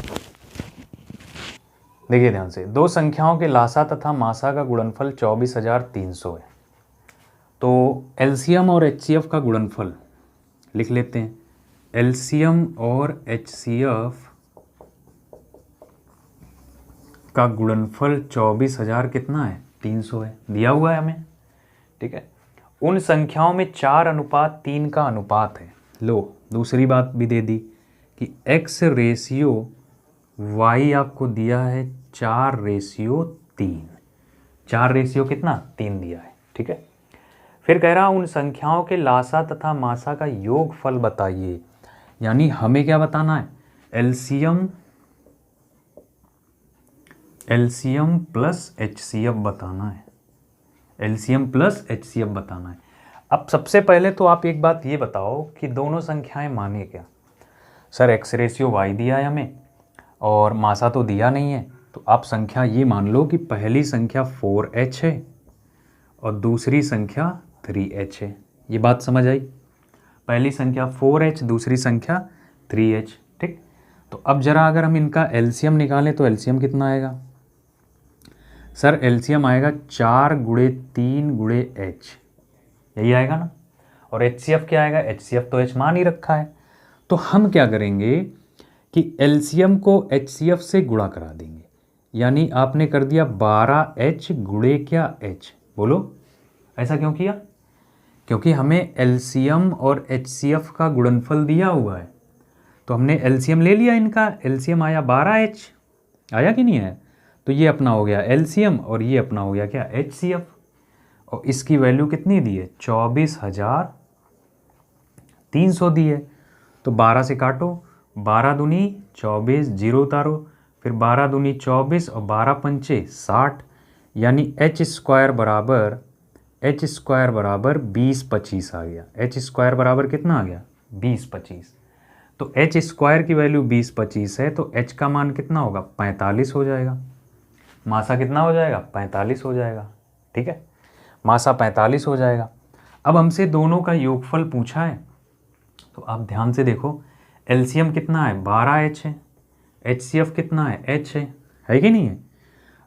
देखिए ध्यान से, दो संख्याओं के लासा तथा मासा का गुणनफल 24,300 है। तो एलसीएम और एचसीएफ का गुणनफल लिख लेते हैं। एलसीएम और एचसीएफ का गुणनफल 24,000 कितना है, 300 है, दिया हुआ है हमें। ठीक है, उन संख्याओं में 4:3 का अनुपात है। लो दूसरी बात भी दे दी कि x रेशियो y आपको दिया है 4:3। 4 रेशियो कितना, 3 दिया है। ठीक है, फिर कह रहा उन संख्याओं के लासा तथा मासा का योगफल बताइए। यानी हमें क्या बताना है, एलसीएम प्लस एचसीएफ बताना है। एलसीएम प्लस एचसीएफ बताना है। अब सबसे पहले तो आप एक बात ये बताओ कि दोनों संख्याएं माने क्या। सर x रेशियो y दिया है हमें और मासा तो दिया नहीं है, तो आप संख्या ये मान लो कि पहली संख्या 4h है और दूसरी संख्या 3h है। ये बात समझ आई? पहली संख्या 4h, दूसरी संख्या 3h। ठीक, तो अब जरा अगर हम इनका एलसीएम निकालें तो एलसीएम कितना आएगा? सर एलसीएम आएगा 4 × 3 × h, यही आएगा ना। और एचसीएफ क्या आएगा, एचसीएफ तो h मान ही रखा है। तो हम क्या करेंगे कि एलसीएम को एचसीएफ से गुणा करा देंगे। यानी आपने कर दिया 12h गुणे क्या h, बोलो ऐसा क्यों किया? क्योंकि हमें एलसीएम और एचसीएफ का गुणनफल दिया हुआ है, तो हमने एलसीएम ले लिया इनका। एलसीएम आया 12h, आया कि नहीं आया? तो ये अपना हो गया एलसीएम और ये अपना हो गया क्या, एचसीएफ। और इसकी वैल्यू कितनी दी है, 24,300 दी है। तो 12 से काटो, 12 दूनी 24, जीरो उतारो, फिर 12 दूनी 24 और 12 पंचे 60, यानी h स्क्वायर बराबर 20/25 आ गया। h स्क्वायर बराबर कितना आ गया, 20/25। तो h स्क्वायर की वैल्यू 20/25 है, तो h का मान कितना होगा, 45 हो जाएगा। मासा कितना हो जाएगा, 45 हो जाएगा। ठीक है, मासा 45 हो जाएगा। अब हमसे दोनों का योगफल पूछा है, तो आप ध्यान से देखो, एलसीएम कितना है, 12h है, एचसीएफ कितना है, h है कि नहीं है?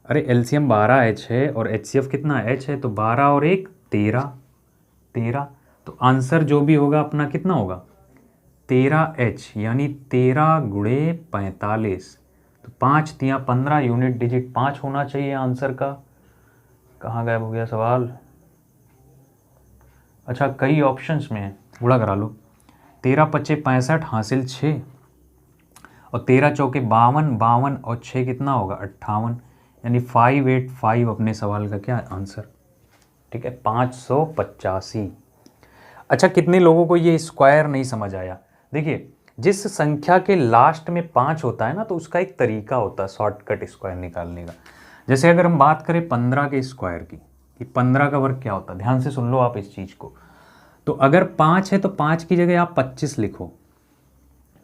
अरे एलसीएम 12h है और एचसीएफ कितना है, h है, तो 12 और 1 13। तो आंसर जो भी होगा अपना कितना होगा, 13h, यानी 13 × 45। तो 5 × 15 यूनिट डिजिट 5 होना चाहिए आंसर का। कहाँ गायब हो गया सवाल? अच्छा, कई ऑप्शंस में है, गुणा करा लो। 13 × 5 = 65 हासिल 6 और 13 चौके 52, 52 और 6 कितना होगा 58, यानी 585 अपने सवाल का क्या आंसर। ठीक है, 585। अच्छा, कितने लोगों को ये स्क्वायर नहीं समझ आया? देखिए, जिस संख्या के लास्ट में 5 होता है ना, तो उसका एक तरीका होता है शॉर्टकट स्क्वायर निकालने का। जैसे अगर हम बात करें 15 के स्क्वायर की, कि 15 का वर्ग क्या होता है, ध्यान से सुन लो आप इस चीज़ को। तो अगर 5 है तो 5 की जगह आप 25 लिखो,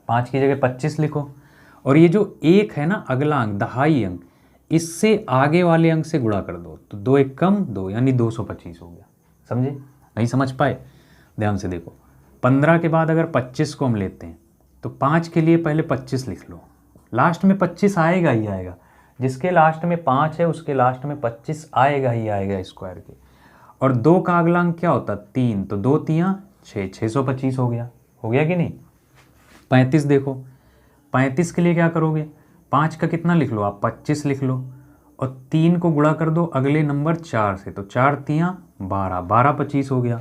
5 की जगह 25 लिखो, और ये जो 1 है ना अगला अंक, दहाई अंक, इससे आगे वाले अंक से गुणा कर दो, तो 2 एक कम 2, यानी 225 हो गया। समझे? नहीं समझ पाए? ध्यान से देखो, 15 के बाद अगर 25 को हम लेते हैं तो 5 के लिए पहले 25 लिख लो, लास्ट में 25 आएगा ही आएगा, जिसके लास्ट में 5 है उसके लास्ट में 25 आएगा ही आएगा स्क्वायर के। और 2 का अगला अंक क्या होता है 3, तो 2 तियाँ 6, 625 हो गया। हो गया कि नहीं? 35 देखो, 35 के लिए क्या करोगे, 5 का कितना लिख लो आप 25 लिख लो, और 3 को गुणा कर दो अगले नंबर 4 से, तो 4 तियाँ 12, 12 25 हो गया।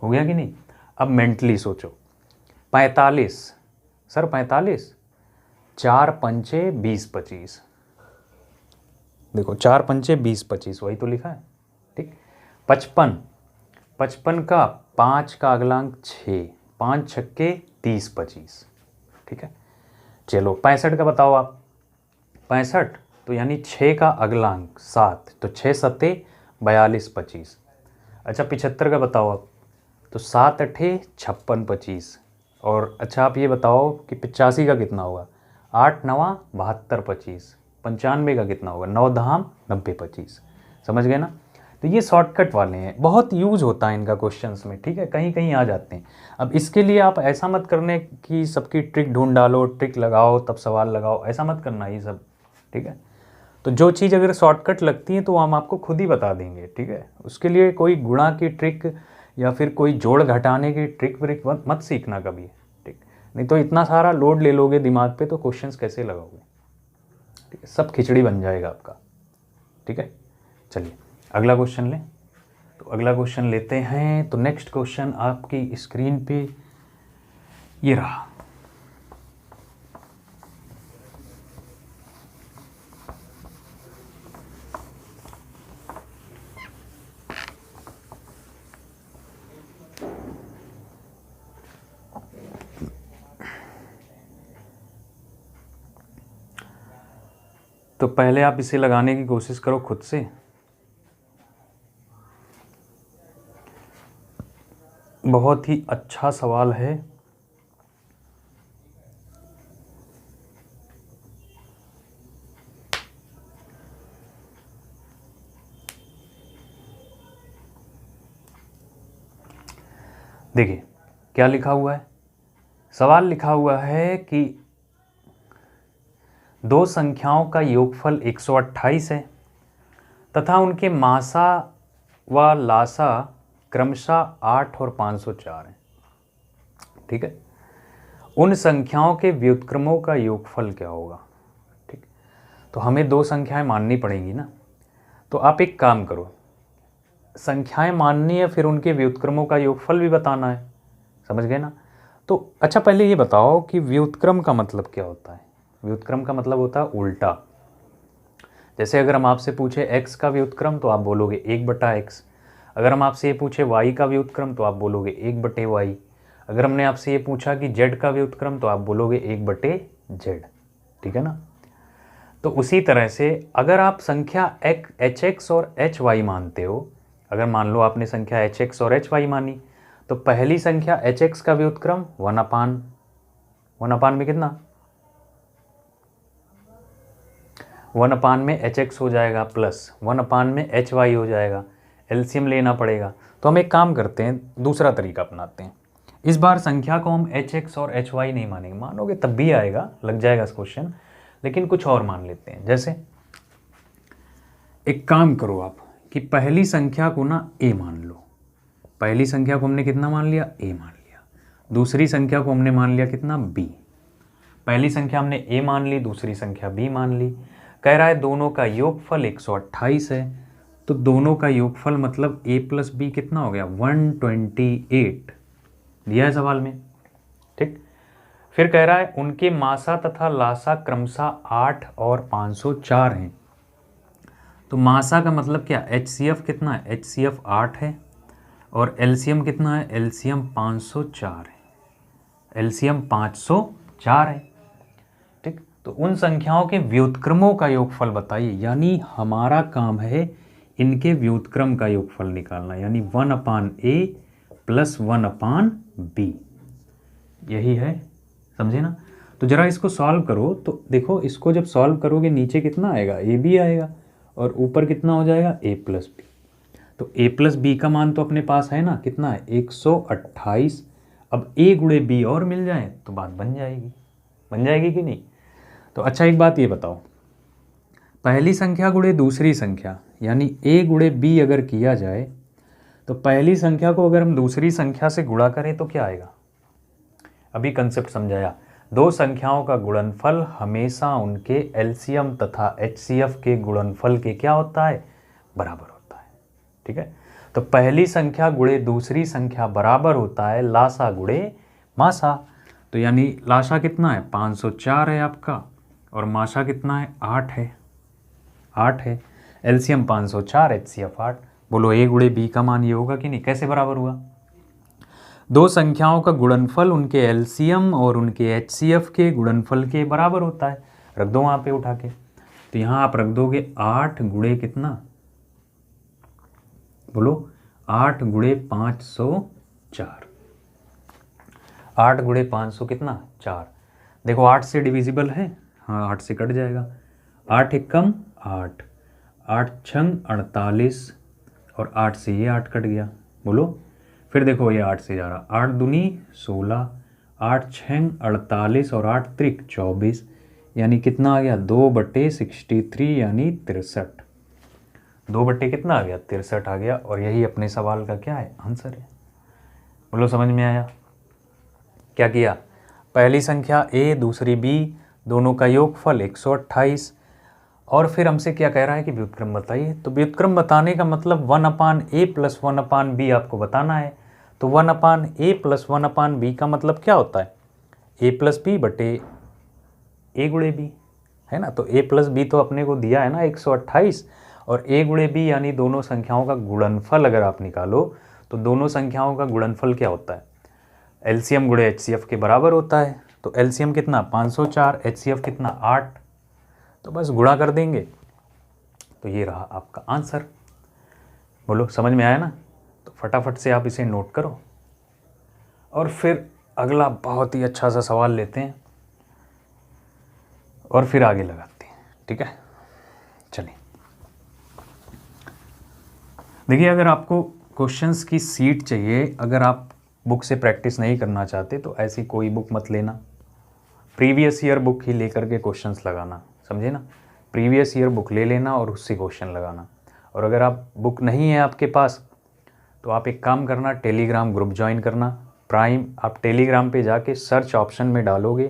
हो गया कि नहीं? अब मेंटली सोचो, 45 सर 45, 4 पंचे 20 25, देखो 4 पंचे 20 25 वही तो लिखा है। ठीक, 55, 55 का 5 का अगला अंक 6, 5 छक्के 30 25। ठीक है, चलो 65 का बताओ आप, 65 तो यानी 6 का अगला अंक 7, तो 6 सत्ते 42 25। अच्छा 75 का बताओ आप, तो 7 अठे 56 25। और अच्छा आप ये बताओ कि 85 का कितना होगा, 8 नवा 72 25। 95 का कितना होगा, 9 धाम 90 25। समझ गए ना? तो ये शॉर्टकट वाले हैं, बहुत यूज होता है इनका क्वेश्चंस में। ठीक है, कहीं कहीं आ जाते हैं। अब इसके लिए आप ऐसा मत करने कि सबकी ट्रिक ढूंढ डालो, ट्रिक लगाओ तब सवाल लगाओ, ऐसा मत करना ये सब। ठीक है, तो जो चीज़ अगर शॉर्टकट लगती है तो हम आपको खुद ही बता देंगे। ठीक है, उसके लिए कोई गुणा की ट्रिक या फिर कोई जोड़ घटाने की ट्रिक व्रिक मत सीखना कभी। ठीक, नहीं तो इतना सारा लोड ले लोगे दिमाग पे तो क्वेश्चंस कैसे लगाओगे? ठीक है, सब खिचड़ी बन जाएगा आपका। ठीक है, चलिए अगला क्वेश्चन लें। तो अगला क्वेश्चन लेते हैं। तो नेक्स्ट क्वेश्चन आपकी स्क्रीन पे ये रहा। तो पहले आप इसे लगाने की कोशिश करो खुद से। बहुत ही अच्छा सवाल है। देखिए क्या लिखा हुआ है, सवाल लिखा हुआ है कि दो संख्याओं का योगफल 128 है तथा उनके मासा व लासा क्रमशः 8 और 504 हैं। ठीक है, उन संख्याओं के व्युत्क्रमों का योगफल क्या होगा? ठीक, तो हमें दो संख्याएं माननी पड़ेंगी ना। तो आप एक काम करो, संख्याएं माननी है फिर उनके व्युत्क्रमों का योगफल भी बताना है। समझ गए ना? तो अच्छा पहले ये बताओ कि व्युत्क्रम का मतलब क्या होता है? व्युत्क्रम का मतलब होता है उल्टा। जैसे अगर हम आपसे पूछे x का व्युत्क्रम तो आप बोलोगे 1/x। अगर हम आपसे ये पूछे y का व्युत्क्रम तो आप बोलोगे 1/y। अगर हमने आपसे ये पूछा कि z का व्युत्क्रम तो आप बोलोगे 1/z। ठीक है ना? तो उसी तरह से अगर आप संख्या hx और hy मानते हो, अगर मान लो आपने संख्या hx और hy मानी, तो पहली संख्या hx का व्युत्क्रम 1/1 में कितना 1/, में hx हो जाएगा प्लस 1/, में hy हो जाएगा। एलसीएम लेना पड़ेगा। तो हम एक काम करते हैं, दूसरा तरीका अपनाते हैं। इस बार संख्या को हम hx और hy नहीं मानेंगे, मानोगे तब भी आएगा, लग जाएगा इस क्वेश्चन, लेकिन कुछ और मान लेते हैं। जैसे एक काम करो आप कि पहली संख्या को ना a मान लो। पहली संख्या को हमने कितना मान लिया? a मान लिया। दूसरी संख्या को हमने मान लिया कितना? b। पहली संख्या हमने a मान ली, दूसरी संख्या b मान ली। कह रहा है दोनों का योगफल 128 है, तो दोनों का योगफल मतलब a प्लस b कितना हो गया? 128 दिया है सवाल में। ठीक, फिर कह रहा है उनके मासा तथा लासा क्रमशः 8 और 504 हैं। तो मासा का मतलब क्या, HCF कितना है, HCF 8 है और एलसीएम कितना है, एलसीएम 504 है, एलसीएम 504 है। ठीक, तो उन संख्याओं के व्युत्क्रमों का योगफल बताइए, यानी हमारा काम है इनके व्युत्क्रम का योगफल निकालना, यानी 1/a + 1/b, यही है, समझे ना। तो जरा इसको सॉल्व करो, तो देखो इसको जब सॉल्व करोगे नीचे कितना आएगा, ab आएगा और ऊपर कितना हो जाएगा, a + b। तो a + b का मान तो अपने पास है ना, कितना है 128। अब a × b और मिल जाए तो बात बन जाएगी कि नहीं। तो अच्छा एक बात ये बताओ, पहली संख्या गुणे दूसरी संख्या, यानी a × b अगर किया जाए तो पहली संख्या को अगर हम दूसरी संख्या से गुणा करें तो क्या आएगा। अभी कंसेप्ट समझाया, दो संख्याओं का गुणनफल हमेशा उनके एलसीएम तथा एचसीएफ के गुणनफल के क्या होता है, बराबर होता है। ठीक है, तो पहली संख्या गुणे दूसरी संख्या बराबर होता है लासा गुणे मासा। तो यानी लासा कितना है, 504 है आपका, और मासा कितना है, 8 है। LCM 504, HCF 8। बोलो a × b का मान ये होगा कि नहीं, कैसे बराबर हुआ। दो संख्याओं का गुणनफल उनके एलसीएम और उनके एचसीएफ के गुणनफल के बराबर होता है। रख दो वहाँ पे उठा के, तो यहाँ आप रख दोगे 8 × कितना, बोलो 8 × 504, 8 × 500 कितना, 4। देखो 8 से डिविजिबल है, हाँ 8 से कट जाएगा, 8 एकम 8, 8 छंग 48 और 8 से ये 8 कट गया। बोलो फिर देखो ये 8 से जा रहा, 8 दूनी 16, 8 छंग 48 और 8 त्रिक 24, यानी कितना आ गया, 2/63 यानी 63। 2 कितना आ गया, 63 आ गया। और यही अपने सवाल का क्या है, आंसर है। बोलो समझ में आया। क्या किया, पहली संख्या a दूसरी b, दोनों का योगफल 128, और फिर हमसे क्या कह रहा है कि व्युत्क्रम बताइए। तो व्युत्क्रम बताने का मतलब 1/a + 1/b आपको बताना है। तो 1/a + 1/b का मतलब क्या होता है, a + b बटे a × b, है ना। तो a + b तो अपने को दिया है ना 128, और a × b यानी दोनों संख्याओं का गुणनफल अगर आप निकालो तो दोनों संख्याओं का गुणनफल क्या होता है, एलसीएम × एचसीएफ के बराबर होता है। तो एलसीएम कितना 504, एचसीएफ कितना 8, तो बस गुणा कर देंगे तो ये रहा आपका आंसर। बोलो समझ में आया ना। तो फटाफट से आप इसे नोट करो और फिर अगला बहुत ही अच्छा सा सवाल लेते हैं और फिर आगे लगाते हैं। ठीक है, चलिए देखिए, अगर आपको क्वेश्चंस की सीट चाहिए, अगर आप बुक से प्रैक्टिस नहीं करना चाहते तो ऐसी कोई बुक मत लेना, प्रीवियस ईयर बुक ही लेकर के क्वेश्चंस लगाना, समझे ना। प्रीवियस ईयर बुक ले लेना और उससे क्वेश्चन लगाना। और अगर आप बुक नहीं है आपके पास तो आप एक काम करना, टेलीग्राम ग्रुप ज्वाइन करना। प्राइम, आप टेलीग्राम पे जाके सर्च ऑप्शन में डालोगे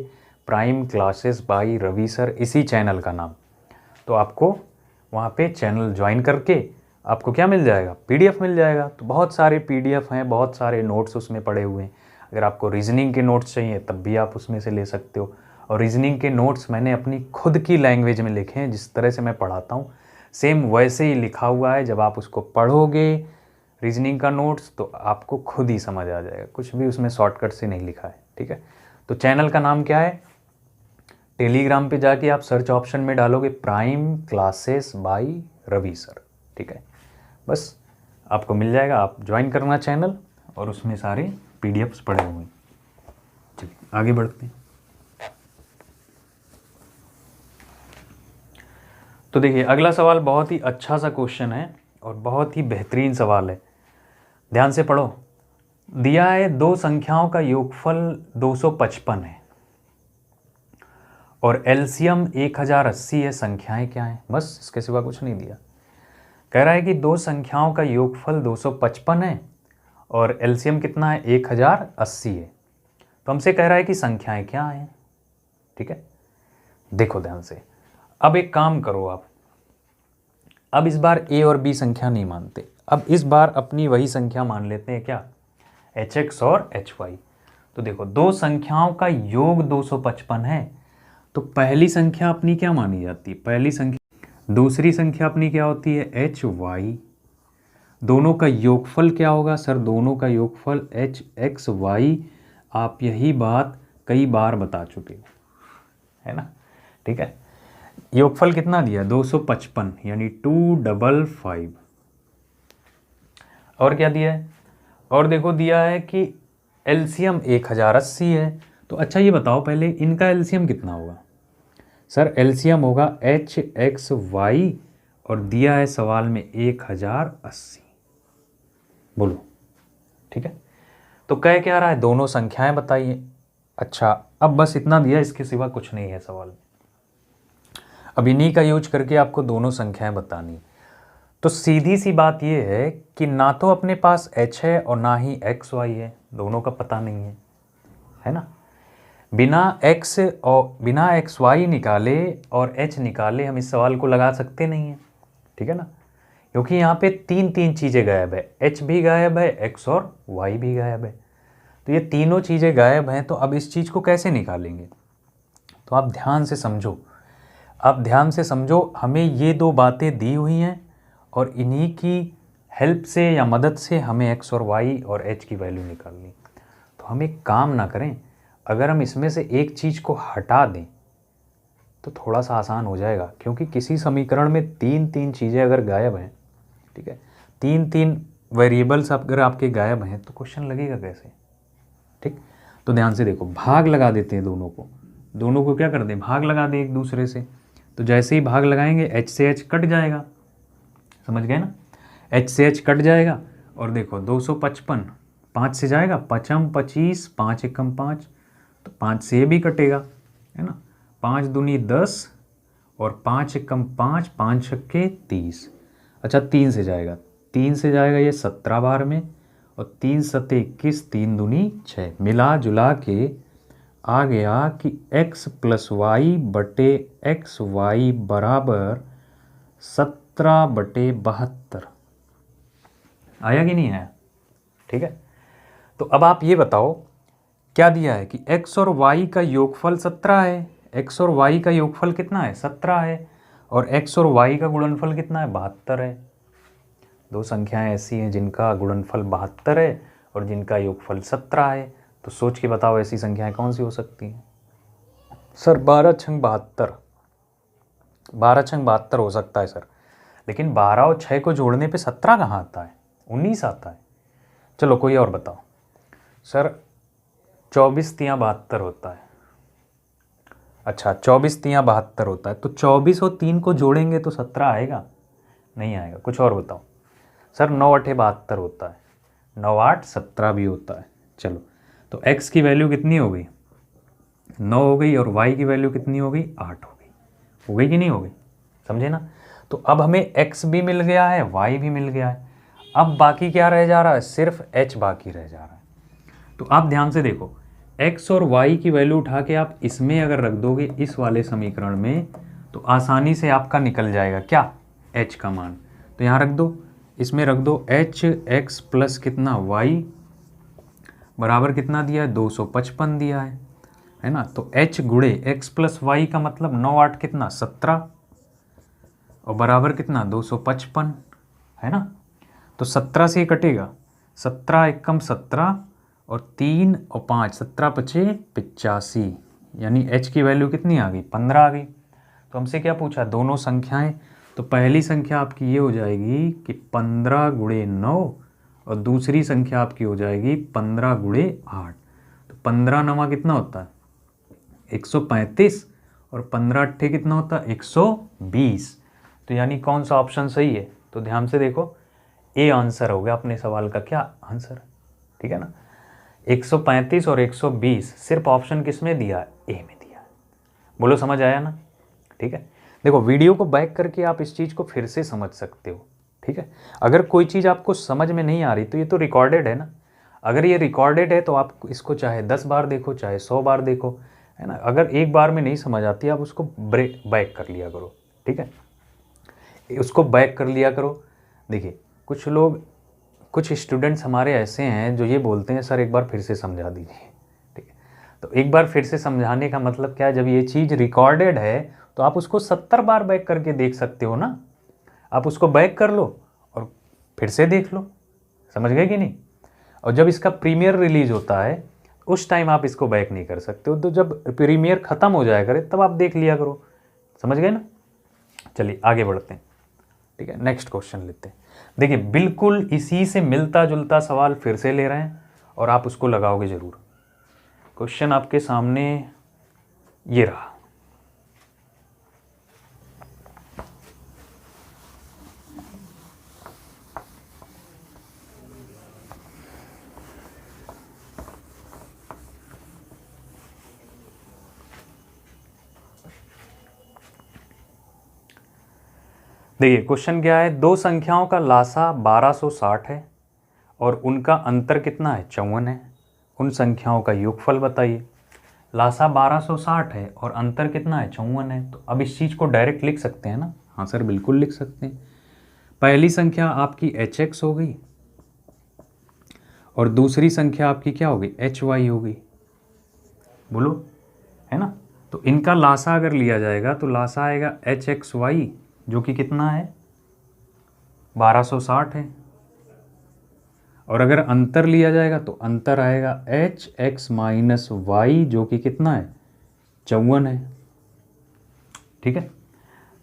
Prime Classes by Ravi sir, इसी चैनल का नाम, तो आपको वहाँ पे चैनल ज्वाइन करके आपको क्या मिल जाएगा, पीडीएफ मिल जाएगा। तो बहुत सारे पीडीएफ हैं, बहुत सारे नोट्स उसमें पड़े हुए हैं। अगर आपको रीजनिंग के नोट्स चाहिए तब भी आप उसमें से ले सकते हो। और रीजनिंग के नोट्स मैंने अपनी खुद की लैंग्वेज में लिखे हैं, जिस तरह से मैं पढ़ाता हूँ सेम वैसे ही लिखा हुआ है। जब आप उसको पढ़ोगे रीजनिंग का नोट्स तो आपको खुद ही समझ आ जाएगा, कुछ भी उसमें शॉर्टकट से नहीं लिखा है। ठीक है, तो चैनल का नाम क्या है, टेलीग्राम पे जाके आप सर्च ऑप्शन में डालोगे Prime Classes by Ravi sir. ठीक है, बस आपको मिल जाएगा, आप ज्वाइन करना चैनल और उसमें सारे पीडीएफ्स पड़े हुए हैं। चलिए आगे बढ़ते हैं। तो देखिए अगला सवाल बहुत ही अच्छा सा क्वेश्चन है और बहुत ही बेहतरीन सवाल है, ध्यान से पढ़ो। दिया है दो संख्याओं का योगफल 255 है और एलसीएम 1080 है, संख्याएं क्या हैं, बस इसके सिवा कुछ नहीं दिया। कह रहा है कि दो संख्याओं का योगफल 255 है और एलसीएम कितना है, 1080 है। तो हमसे कह रहा है कि संख्याएं क्या हैं। ठीक है, देखो ध्यान से, अब एक काम करो आप, अब इस बार ए और बी संख्या नहीं मानते, अब इस बार अपनी वही संख्या मान लेते हैं, क्या, एच एक्स और एच वाई। तो देखो दो संख्याओं का योग 255 है, तो पहली संख्या अपनी क्या मानी जाती है, पहली संख्या। दूसरी संख्या अपनी क्या होती है, एच वाई। दोनों का योगफल क्या होगा सर, दोनों का योगफल एच एक्स वाई। आप यही बात कई बार बता चुके हो, है ना, ठीक है। योगफल कितना दिया, 255, यानी 255। और क्या दिया है, और देखो दिया है कि एलसीएम 1080 है। तो अच्छा ये बताओ पहले इनका एलसीएम कितना होगा सर, एलसीएम होगा एच एक्स वाई, और दिया है सवाल में 1080। बोलो, ठीक है। तो कह क्या रहा है, दोनों संख्याएं बताइए। अच्छा अब बस इतना दिया, इसके सिवा कुछ नहीं है सवाल में। अब इन्हीं का यूज करके आपको दोनों संख्याएं बतानी। तो सीधी सी बात यह है कि ना तो अपने पास h है और ना ही एक्स वाई है, दोनों का पता नहीं है ना। बिना x और बिना एक्स वाई निकाले और h निकाले हम इस सवाल को लगा सकते नहीं हैं, ठीक है ना, क्योंकि यहाँ पे तीन चीज़ें गायब है, h भी गायब है, x और y भी गायब है। तो ये तीनों चीज़ें गायब हैं, तो अब इस चीज़ को कैसे निकालेंगे। तो आप ध्यान से समझो, आप ध्यान से समझो, हमें ये दो बातें दी हुई हैं और इन्हीं की हेल्प से या मदद से हमें x और y और h की वैल्यू निकालनी। तो हम एक काम ना करें, अगर हम इसमें से एक चीज़ को हटा दें तो थोड़ा सा आसान हो जाएगा, क्योंकि किसी समीकरण में तीन चीज़ें अगर गायब हैं, ठीक है, तीन वेरिएबल्स अगर आपके गायब हैं तो क्वेश्चन लगेगा कैसे, ठीक। तो ध्यान से देखो, भाग लगा देते हैं दोनों को क्या कर दें, भाग लगा दें एक दूसरे से। तो जैसे ही भाग लगाएंगे h से h कट जाएगा, समझ गए ना, h से h कट जाएगा। और देखो 255 5 से जाएगा, 5 25, 5 एकम 5, तो 5 से ये भी कटेगा, है ना, 5 दूनी 10 और 5 एकम 5, 5 छक्के 30। अच्छा 3 से जाएगा, 3 से जाएगा ये 17 बार में, और 3 सत्ते 21, 3 दूनी 6, मिला जुला के आ गया कि x प्लस वाई बटे एक्स वाई बराबर 17/72। आया कि नहीं आया, ठीक है। तो अब आप ये बताओ, क्या दिया है कि x और y का योगफल 17 है, x और y का योगफल कितना है 17 है, और x और y का गुणनफल कितना है 72 है। दो संख्याएं ऐसी हैं जिनका गुणनफल 72 है और जिनका योगफल 17 है। तो सोच के बताओ ऐसी संख्याएं कौन सी हो सकती हैं सर। 12 छंग 72, 12 छंग 72 हो सकता है सर, लेकिन 12 और 6 को जोड़ने पे 17 कहाँ आता है, 19 आता है। चलो कोई और बताओ सर, 24 तियाँ 72 होता है। अच्छा 24 तियाँ 72 होता है, तो 24 और 3 को जोड़ेंगे तो 17 आएगा, नहीं आएगा। कुछ और बताओ सर, 9 8 72 होता है, 9 8 17 भी होता है। चलो तो x की वैल्यू कितनी हो गई, 9 हो गई, और y की वैल्यू कितनी हो गई, 8 हो गई कि नहीं हो गई, समझे ना। तो अब हमें x भी मिल गया है, y भी मिल गया है। अब बाकी क्या रह जा रहा है, सिर्फ h बाकी रह जा रहा है। तो आप ध्यान से देखो, x और y की वैल्यू उठा के आप इसमें अगर रख दोगे इस वाले समीकरण में, तो आसानी से आपका निकल जाएगा क्या, h का मान। तो यहाँ रख दो, इसमें रख दो एच एक्स प्लस कितना y बराबर कितना दिया है, 255 दिया है ना। तो h गुणे x प्लस वाई का मतलब 9 8 कितना 17, और बराबर कितना 255, है ना। तो 17 से कटेगा, 17 एकम 17 और 3 और 5, 17 पचे 85, यानी h की वैल्यू कितनी आ गई, 15 आ गई। तो हमसे क्या पूछा, दोनों संख्याएं। तो पहली संख्या आपकी ये हो जाएगी कि 15 गुणे 9, और दूसरी संख्या आपकी हो जाएगी 15 गुणे 8। तो 15 9 कितना होता है 135, और 15 अट्ठे कितना होता है 120। तो यानी कौन सा ऑप्शन सही है, तो ध्यान से देखो, ए आंसर हो गया अपने सवाल का क्या आंसर, ठीक है ना। 135 और 120 सिर्फ ऑप्शन किस में दिया है, ए में दिया है। बोलो समझ आया ना, ठीक है। देखो वीडियो को बैक करके आप इस चीज़ को फिर से समझ सकते हो, ठीक है। अगर कोई चीज़ आपको समझ में नहीं आ रही तो ये तो रिकॉर्डेड है ना, अगर ये रिकॉर्डेड है तो आप इसको चाहे 10 बार देखो चाहे 100 बार देखो, है ना। अगर एक बार में नहीं समझ आती आप उसको बैक कर लिया करो, ठीक है, उसको बैक कर लिया करो। देखिए कुछ लोग, कुछ स्टूडेंट्स हमारे ऐसे हैं जो ये बोलते हैं सर एक बार फिर से समझा दीजिए, तो एक बार फिर से समझाने का मतलब क्या है, जब ये चीज़ रिकॉर्डेड है तो आप उसको 70 बार बैक करके देख सकते हो ना। आप उसको बैक कर लो और फिर से देख लो, समझ गए कि नहीं। और जब इसका प्रीमियर रिलीज होता है उस टाइम आप इसको बैक नहीं कर सकते हो, तो जब प्रीमियर ख़त्म हो जाया करे तब आप देख लिया करो, समझ गए ना। चलिए आगे बढ़ते हैं, ठीक है, नेक्स्ट क्वेश्चन लेते हैं। देखिए बिल्कुल इसी से मिलता जुलता सवाल फिर से ले रहे हैं और आप उसको लगाओगे ज़रूर। क्वेश्चन आपके सामने ये रहा। देखिए क्वेश्चन क्या है, दो संख्याओं का लासा 1260 है और उनका अंतर कितना है, 54 है। उन संख्याओं का योगफल बताइए। लासा 1260 है और अंतर कितना है, 54 है। तो अब इस चीज़ को डायरेक्ट लिख सकते हैं ना। हाँ सर बिल्कुल लिख सकते हैं। पहली संख्या आपकी hx हो गई और दूसरी संख्या आपकी क्या हो गई, hy हो गई, बोलो, है ना। तो इनका लासा अगर लिया जाएगा तो लासा आएगा hxy जो कि कितना है, 1260 है। और अगर अंतर लिया जाएगा तो अंतर आएगा hx माइनस वाई जो कि कितना है, 54 है, ठीक है।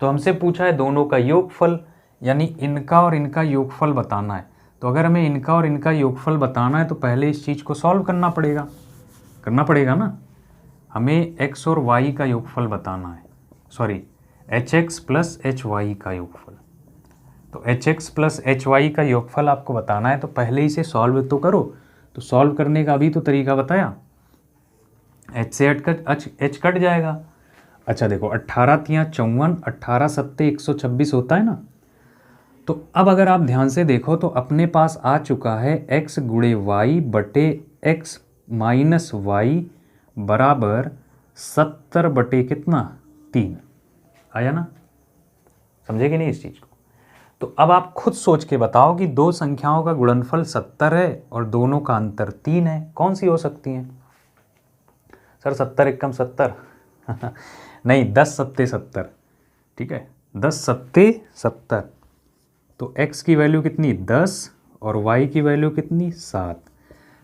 तो हमसे पूछा है दोनों का योगफल, यानी इनका और इनका योगफल बताना है। तो अगर हमें इनका और इनका योगफल बताना है तो पहले इस चीज़ को सॉल्व करना पड़ेगा ना। हमें x और y का योगफल बताना है, सॉरी hx प्लस hy का योगफल। तो hx प्लस hy का योगफल आपको बताना है तो पहले इसे सॉल्व तो करो। तो सॉल्व करने का अभी तो तरीका बताया, h से h कट जाएगा। अच्छा देखो 18 तियाँ 54, 18 सत्ते 126 होता है ना। तो अब अगर आप ध्यान से देखो तो अपने पास आ चुका है x गुणे y बटे x माइनस वाई बराबर 70 बटे कितना, 3 आया ना। समझे कि नहीं इस चीज़ को। तो अब आप खुद सोच के बताओ कि दो संख्याओं का गुणनफल 70 है और दोनों का अंतर 3 है, कौन सी हो सकती हैं। सर 70 एकम 70 नहीं, 10 सत्ते 70, ठीक है, 10 सत्ते 70। तो x की वैल्यू कितनी, 10 और y की वैल्यू कितनी, 7।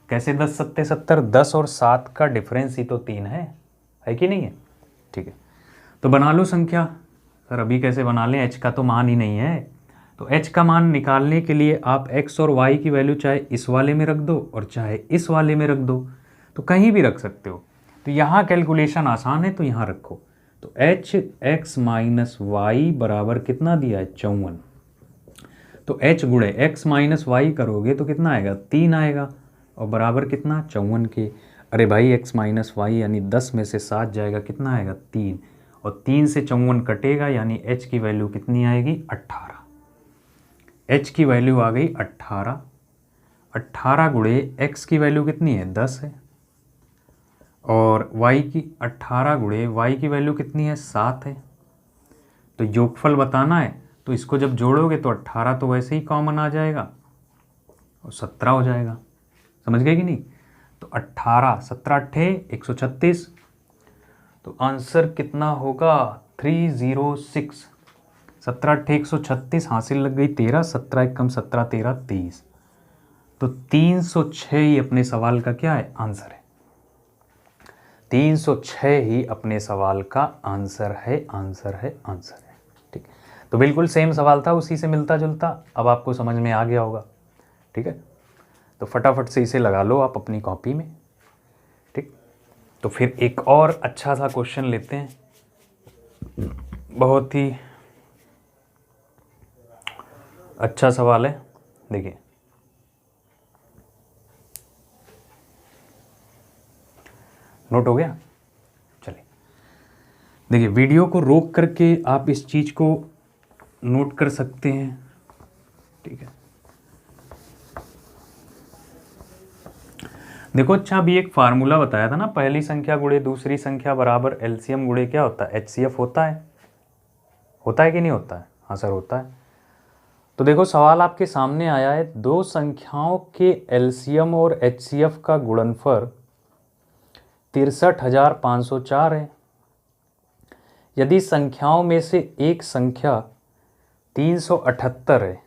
कैसे 10 सत्ते 70, 10 और 7 का डिफरेंस ही तो 3 है कि नहीं है, ठीक है। तो बना लो संख्या। सर अभी कैसे बना लें, h का तो मान ही नहीं है। तो h का मान निकालने के लिए आप x और y की वैल्यू चाहे इस वाले में रख दो और चाहे इस वाले में रख दो, तो कहीं भी रख सकते हो। तो यहाँ कैलकुलेशन आसान है तो यहाँ रखो। तो h x माइनस वाई बराबर कितना दिया है, 54। तो h गुणे x माइनस वाई करोगे तो कितना आएगा, 3 आएगा और बराबर कितना, 54 के। अरे भाई x माइनस वाई यानी 10 में से 7 जाएगा, कितना आएगा, 3, और 3 से 54 कटेगा यानी h की वैल्यू कितनी आएगी, 18। h की वैल्यू आ गई 18। 18 गुणे x की वैल्यू कितनी है, 10 है, और y की 18 गुणे y की वैल्यू कितनी है, 7 है। तो योगफल बताना है तो इसको जब जोड़ोगे तो 18 तो वैसे ही कॉमन आ जाएगा और 17 हो जाएगा, समझ गए कि नहीं। तो 18 17 अट्ठे 136, तो आंसर कितना होगा, 306। 17 अट्ठे 136, हासिल लग गई 13, 17 एकम 17 13 30। तो 306 ही अपने सवाल का क्या है, आंसर है। 306 ही अपने सवाल का आंसर है, आंसर है, आंसर है, ठीक। तो बिल्कुल सेम सवाल था, उसी से मिलता जुलता, अब आपको समझ में आ गया होगा, ठीक है। तो फटाफट से इसे लगा लो आप अपनी कॉपी में, ठीक। तो फिर एक और अच्छा सा क्वेश्चन लेते हैं, बहुत ही अच्छा सवाल है, देखिए। नोट हो गया, चलिए देखिए, वीडियो को रोक करके आप इस चीज़ को नोट कर सकते हैं, ठीक है। देखो अच्छा, अभी एक फार्मूला बताया था ना, पहली संख्या गुणे दूसरी संख्या बराबर एलसीएम गुणे क्या होता है, एचसीएफ होता है कि नहीं होता है। हाँ सर होता है। तो देखो सवाल आपके सामने आया है, दो संख्याओं के एलसीएम और एचसीएफ का गुणनफल 63,504 है। यदि संख्याओं में से एक संख्या 378 है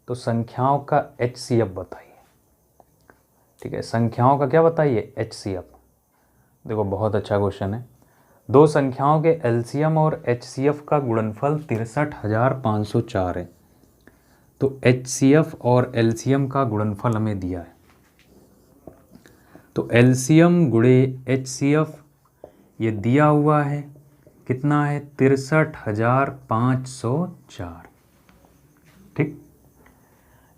तो संख्याओं का HCF बताइए। ठीक है, संख्याओं का क्या बताइए, HCF। देखो बहुत अच्छा क्वेश्चन है। दो संख्याओं के LCM और HCF का गुणनफल 63,504 है। तो HCF और LCM का गुणनफल हमें दिया है, तो LCM गुणे HCF ये दिया हुआ है, कितना है, 63,504। ठीक,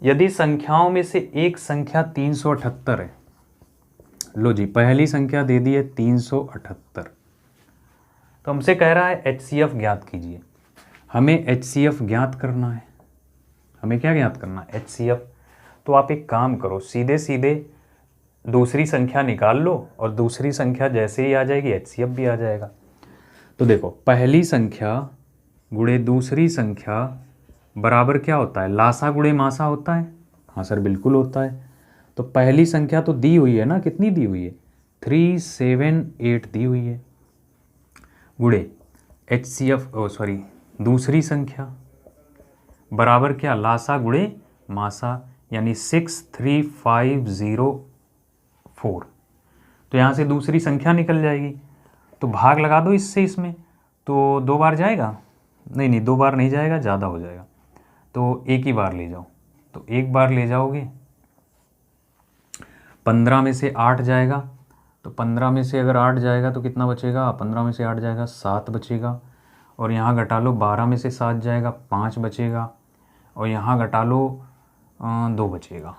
यदि संख्याओं में से एक संख्या 378 है, लो जी पहली संख्या दे दी है 378, तो हमसे कह रहा है HCF ज्ञात कीजिए। हमें HCF ज्ञात करना है। हमें क्या ज्ञात करना है, HCF। तो आप एक काम करो, सीधे सीधे दूसरी संख्या निकाल लो और दूसरी संख्या जैसे ही आ जाएगी HCF भी आ जाएगा। तो देखो पहली संख्या गुणे दूसरी संख्या बराबर क्या होता है, लासा गुणे मासा होता है। हाँ सर बिल्कुल होता है। तो पहली संख्या तो दी हुई है ना, कितनी दी हुई है, 378 दी हुई है, गुणे दूसरी संख्या बराबर क्या, लासा गुणे मासा, यानी 63504। तो यहाँ से दूसरी संख्या निकल जाएगी, तो भाग लगा दो इससे इसमें, तो 2 बार जाएगा, नहीं 2 बार नहीं जाएगा, ज़्यादा हो जाएगा, तो एक ही बार ले जाओ। तो एक बार ले जाओगे, 15 में से 8 जाएगा, तो 15 में से अगर 8 जाएगा तो कितना बचेगा, 15 में से 8 जाएगा 7 बचेगा, और यहाँ घटा लो 12 में से 7 जाएगा 5 बचेगा, और यहाँ घटा लो 2 बचेगा।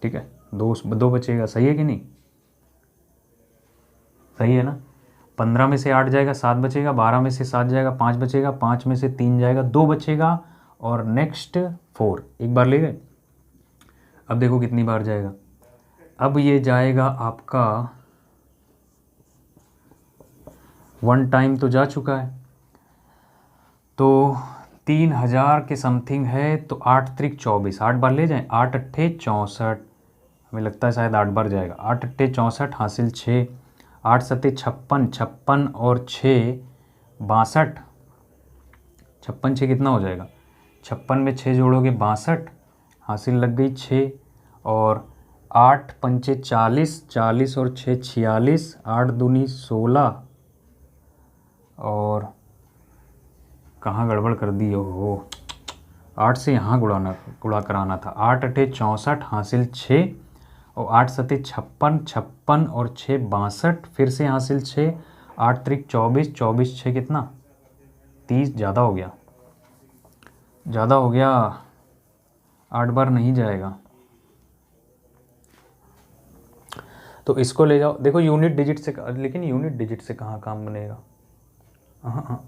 ठीक है, 2 बचेगा, सही है कि नहीं, सही है ना। 15 में से 8 जाएगा 7 बचेगा, 12 में से 7 जाएगा 5 बचेगा, 5 में से 3 जाएगा 2 बचेगा, और नेक्स्ट 4 एक बार ले गए। अब देखो कितनी बार जाएगा, अब ये जाएगा आपका 1 टाइम तो जा चुका है, तो 3000 के समथिंग है, तो 8 त्रिक 24, 8 बार ले जाएं, 8 अट्ठे 64, हमें लगता है शायद 8 बार जाएगा, 8 अट्ठे 64 हासिल 6, 8 सत्ते 56, 56 और 6 62, 56 6 कितना हो जाएगा, 56 में 6 जोड़ोगे 62, हासिल लग गई 6, और 8 पंचे 40, 40 और 6 46, 8 दूनी 16, और कहाँ गड़बड़ कर दी हो, 8 से यहाँ गुणा कराना था, 8 अठे 64 हासिल 6, और 8 सत्ते 56, 56 और 6 62, फिर से हासिल 6, 8 त्रिक 24, 24 6 कितना 30, ज़्यादा हो गया, ज़्यादा हो गया, 8 बार नहीं जाएगा, तो इसको ले जाओ। देखो यूनिट डिजिट से, लेकिन यूनिट डिजिट से कहाँ काम बनेगा, हाँ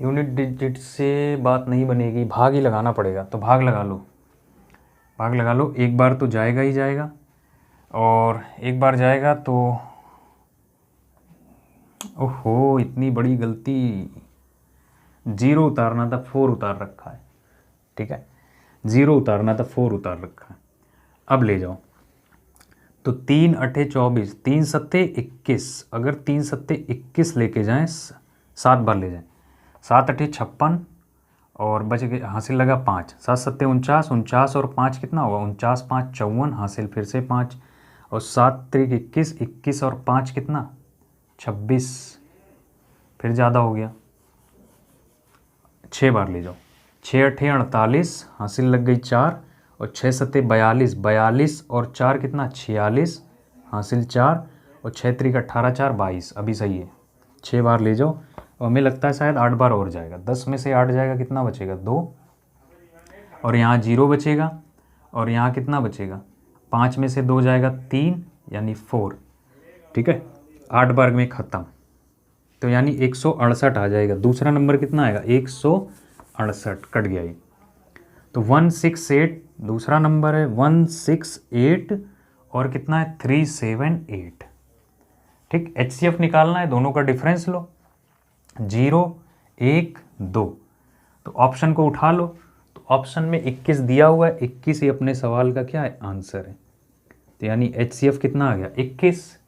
यूनिट डिजिट से बात नहीं बनेगी, भाग ही लगाना पड़ेगा, तो भाग लगा लो, भाग लगा लो, एक बार तो जाएगा ही जाएगा, और एक बार जाएगा तो, ओहो इतनी बड़ी गलती, 0 उतारना था 4 उतार रखा है। ठीक है, 0 उतारना था 4 उतार रखा है। अब ले जाओ, तो 3 अठे 24, 3 सत्ते 21, अगर 3 सत्ते 21 लेके जाएं, 7 बार ले जाएं, 7 अठे 56, और बच गए, हासिल लगा 5, 7 सत्ते 49, 49 और 5 कितना होगा, 49 5 54, हासिल फिर से 5, और 7 त्रिक 21, 21 और 5 कितना 26, फिर ज़्यादा हो गया, 6 बार ले जाओ, 6 अठे 48, हासिल लग गई 4, और 6 सत्ते 42, 42 और 4 कितना 46, हासिल 4, और 6 त्रिक 18 4 22, अभी सही है, 6 बार ले जाओ, और हमें लगता है शायद 8 बार और जाएगा, 10 में से 8 जाएगा, कितना बचेगा 2, और यहाँ 0 बचेगा, और यहाँ कितना बचेगा, 5 में से 2 जाएगा 3, यानी 4। ठीक है, 8 बार में ख़त्म, तो यानी 168 आ जाएगा। दूसरा नंबर कितना आएगा, 168, कट गया ये, तो 168 दूसरा नंबर है, 168, और कितना है 378। ठीक, HCF निकालना है, दोनों का डिफरेंस लो, 0 1 2, तो ऑप्शन को उठा लो, तो ऑप्शन में 21 दिया हुआ है, 21 ही अपने सवाल का क्या है, आंसर है, तो यानी HCF कितना आ गया 21,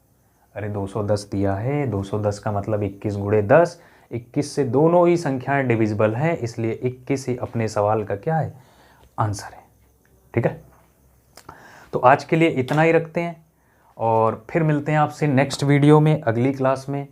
अरे 210 दिया है, 210 का मतलब 21 गुणे 10, 21 से दोनों ही संख्याएं डिविजिबल हैं, इसलिए 21 ही अपने सवाल का क्या है, आंसर है। ठीक है, तो आज के लिए इतना ही रखते हैं और फिर मिलते हैं आपसे नेक्स्ट वीडियो में, अगली क्लास में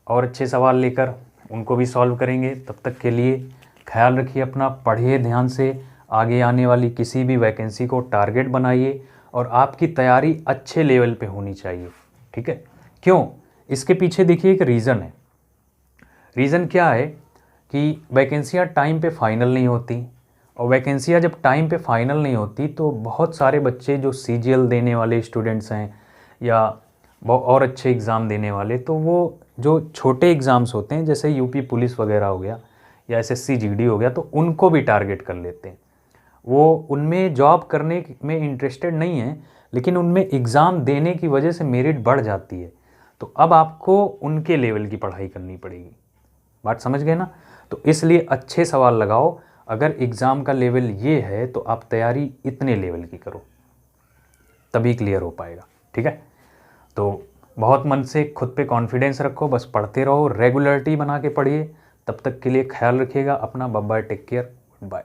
और अच्छे सवाल लेकर उनको भी सॉल्व करेंगे। तब तक के लिए ख्याल रखिए अपना, पढ़िए ध्यान से, आगे आने वाली किसी भी वैकेंसी को टारगेट बनाइए और आपकी तैयारी अच्छे लेवल पे होनी चाहिए। ठीक है, क्यों, इसके पीछे देखिए एक रीज़न है। रीज़न क्या है कि वैकेंसियाँ टाइम पे फाइनल नहीं होती, और वैकेंसियाँ जब टाइम पे फाइनल नहीं होती तो बहुत सारे बच्चे जो CGL देने वाले स्टूडेंट्स हैं या और अच्छे एग्ज़ाम देने वाले, तो वो जो छोटे एग्ज़ाम्स होते हैं जैसे यूपी पुलिस वगैरह हो गया या SSC GD हो गया, तो उनको भी टारगेट कर लेते हैं। वो उनमें जॉब करने में इंटरेस्टेड नहीं है, लेकिन उनमें एग्ज़ाम देने की वजह से मेरिट बढ़ जाती है। तो अब आपको उनके लेवल की पढ़ाई करनी पड़ेगी। बात समझ गए ना? तो इसलिए अच्छे सवाल लगाओ। अगर एग्ज़ाम का लेवल ये है तो आप तैयारी इतने लेवल की करो, तभी क्लियर हो पाएगा। ठीक है, तो बहुत मन से खुद पे कॉन्फिडेंस रखो, बस पढ़ते रहो, रेगुलरिटी बना के पढ़िए। तब तक के लिए ख्याल रखिएगा अपना। Bye bye, take care, bye.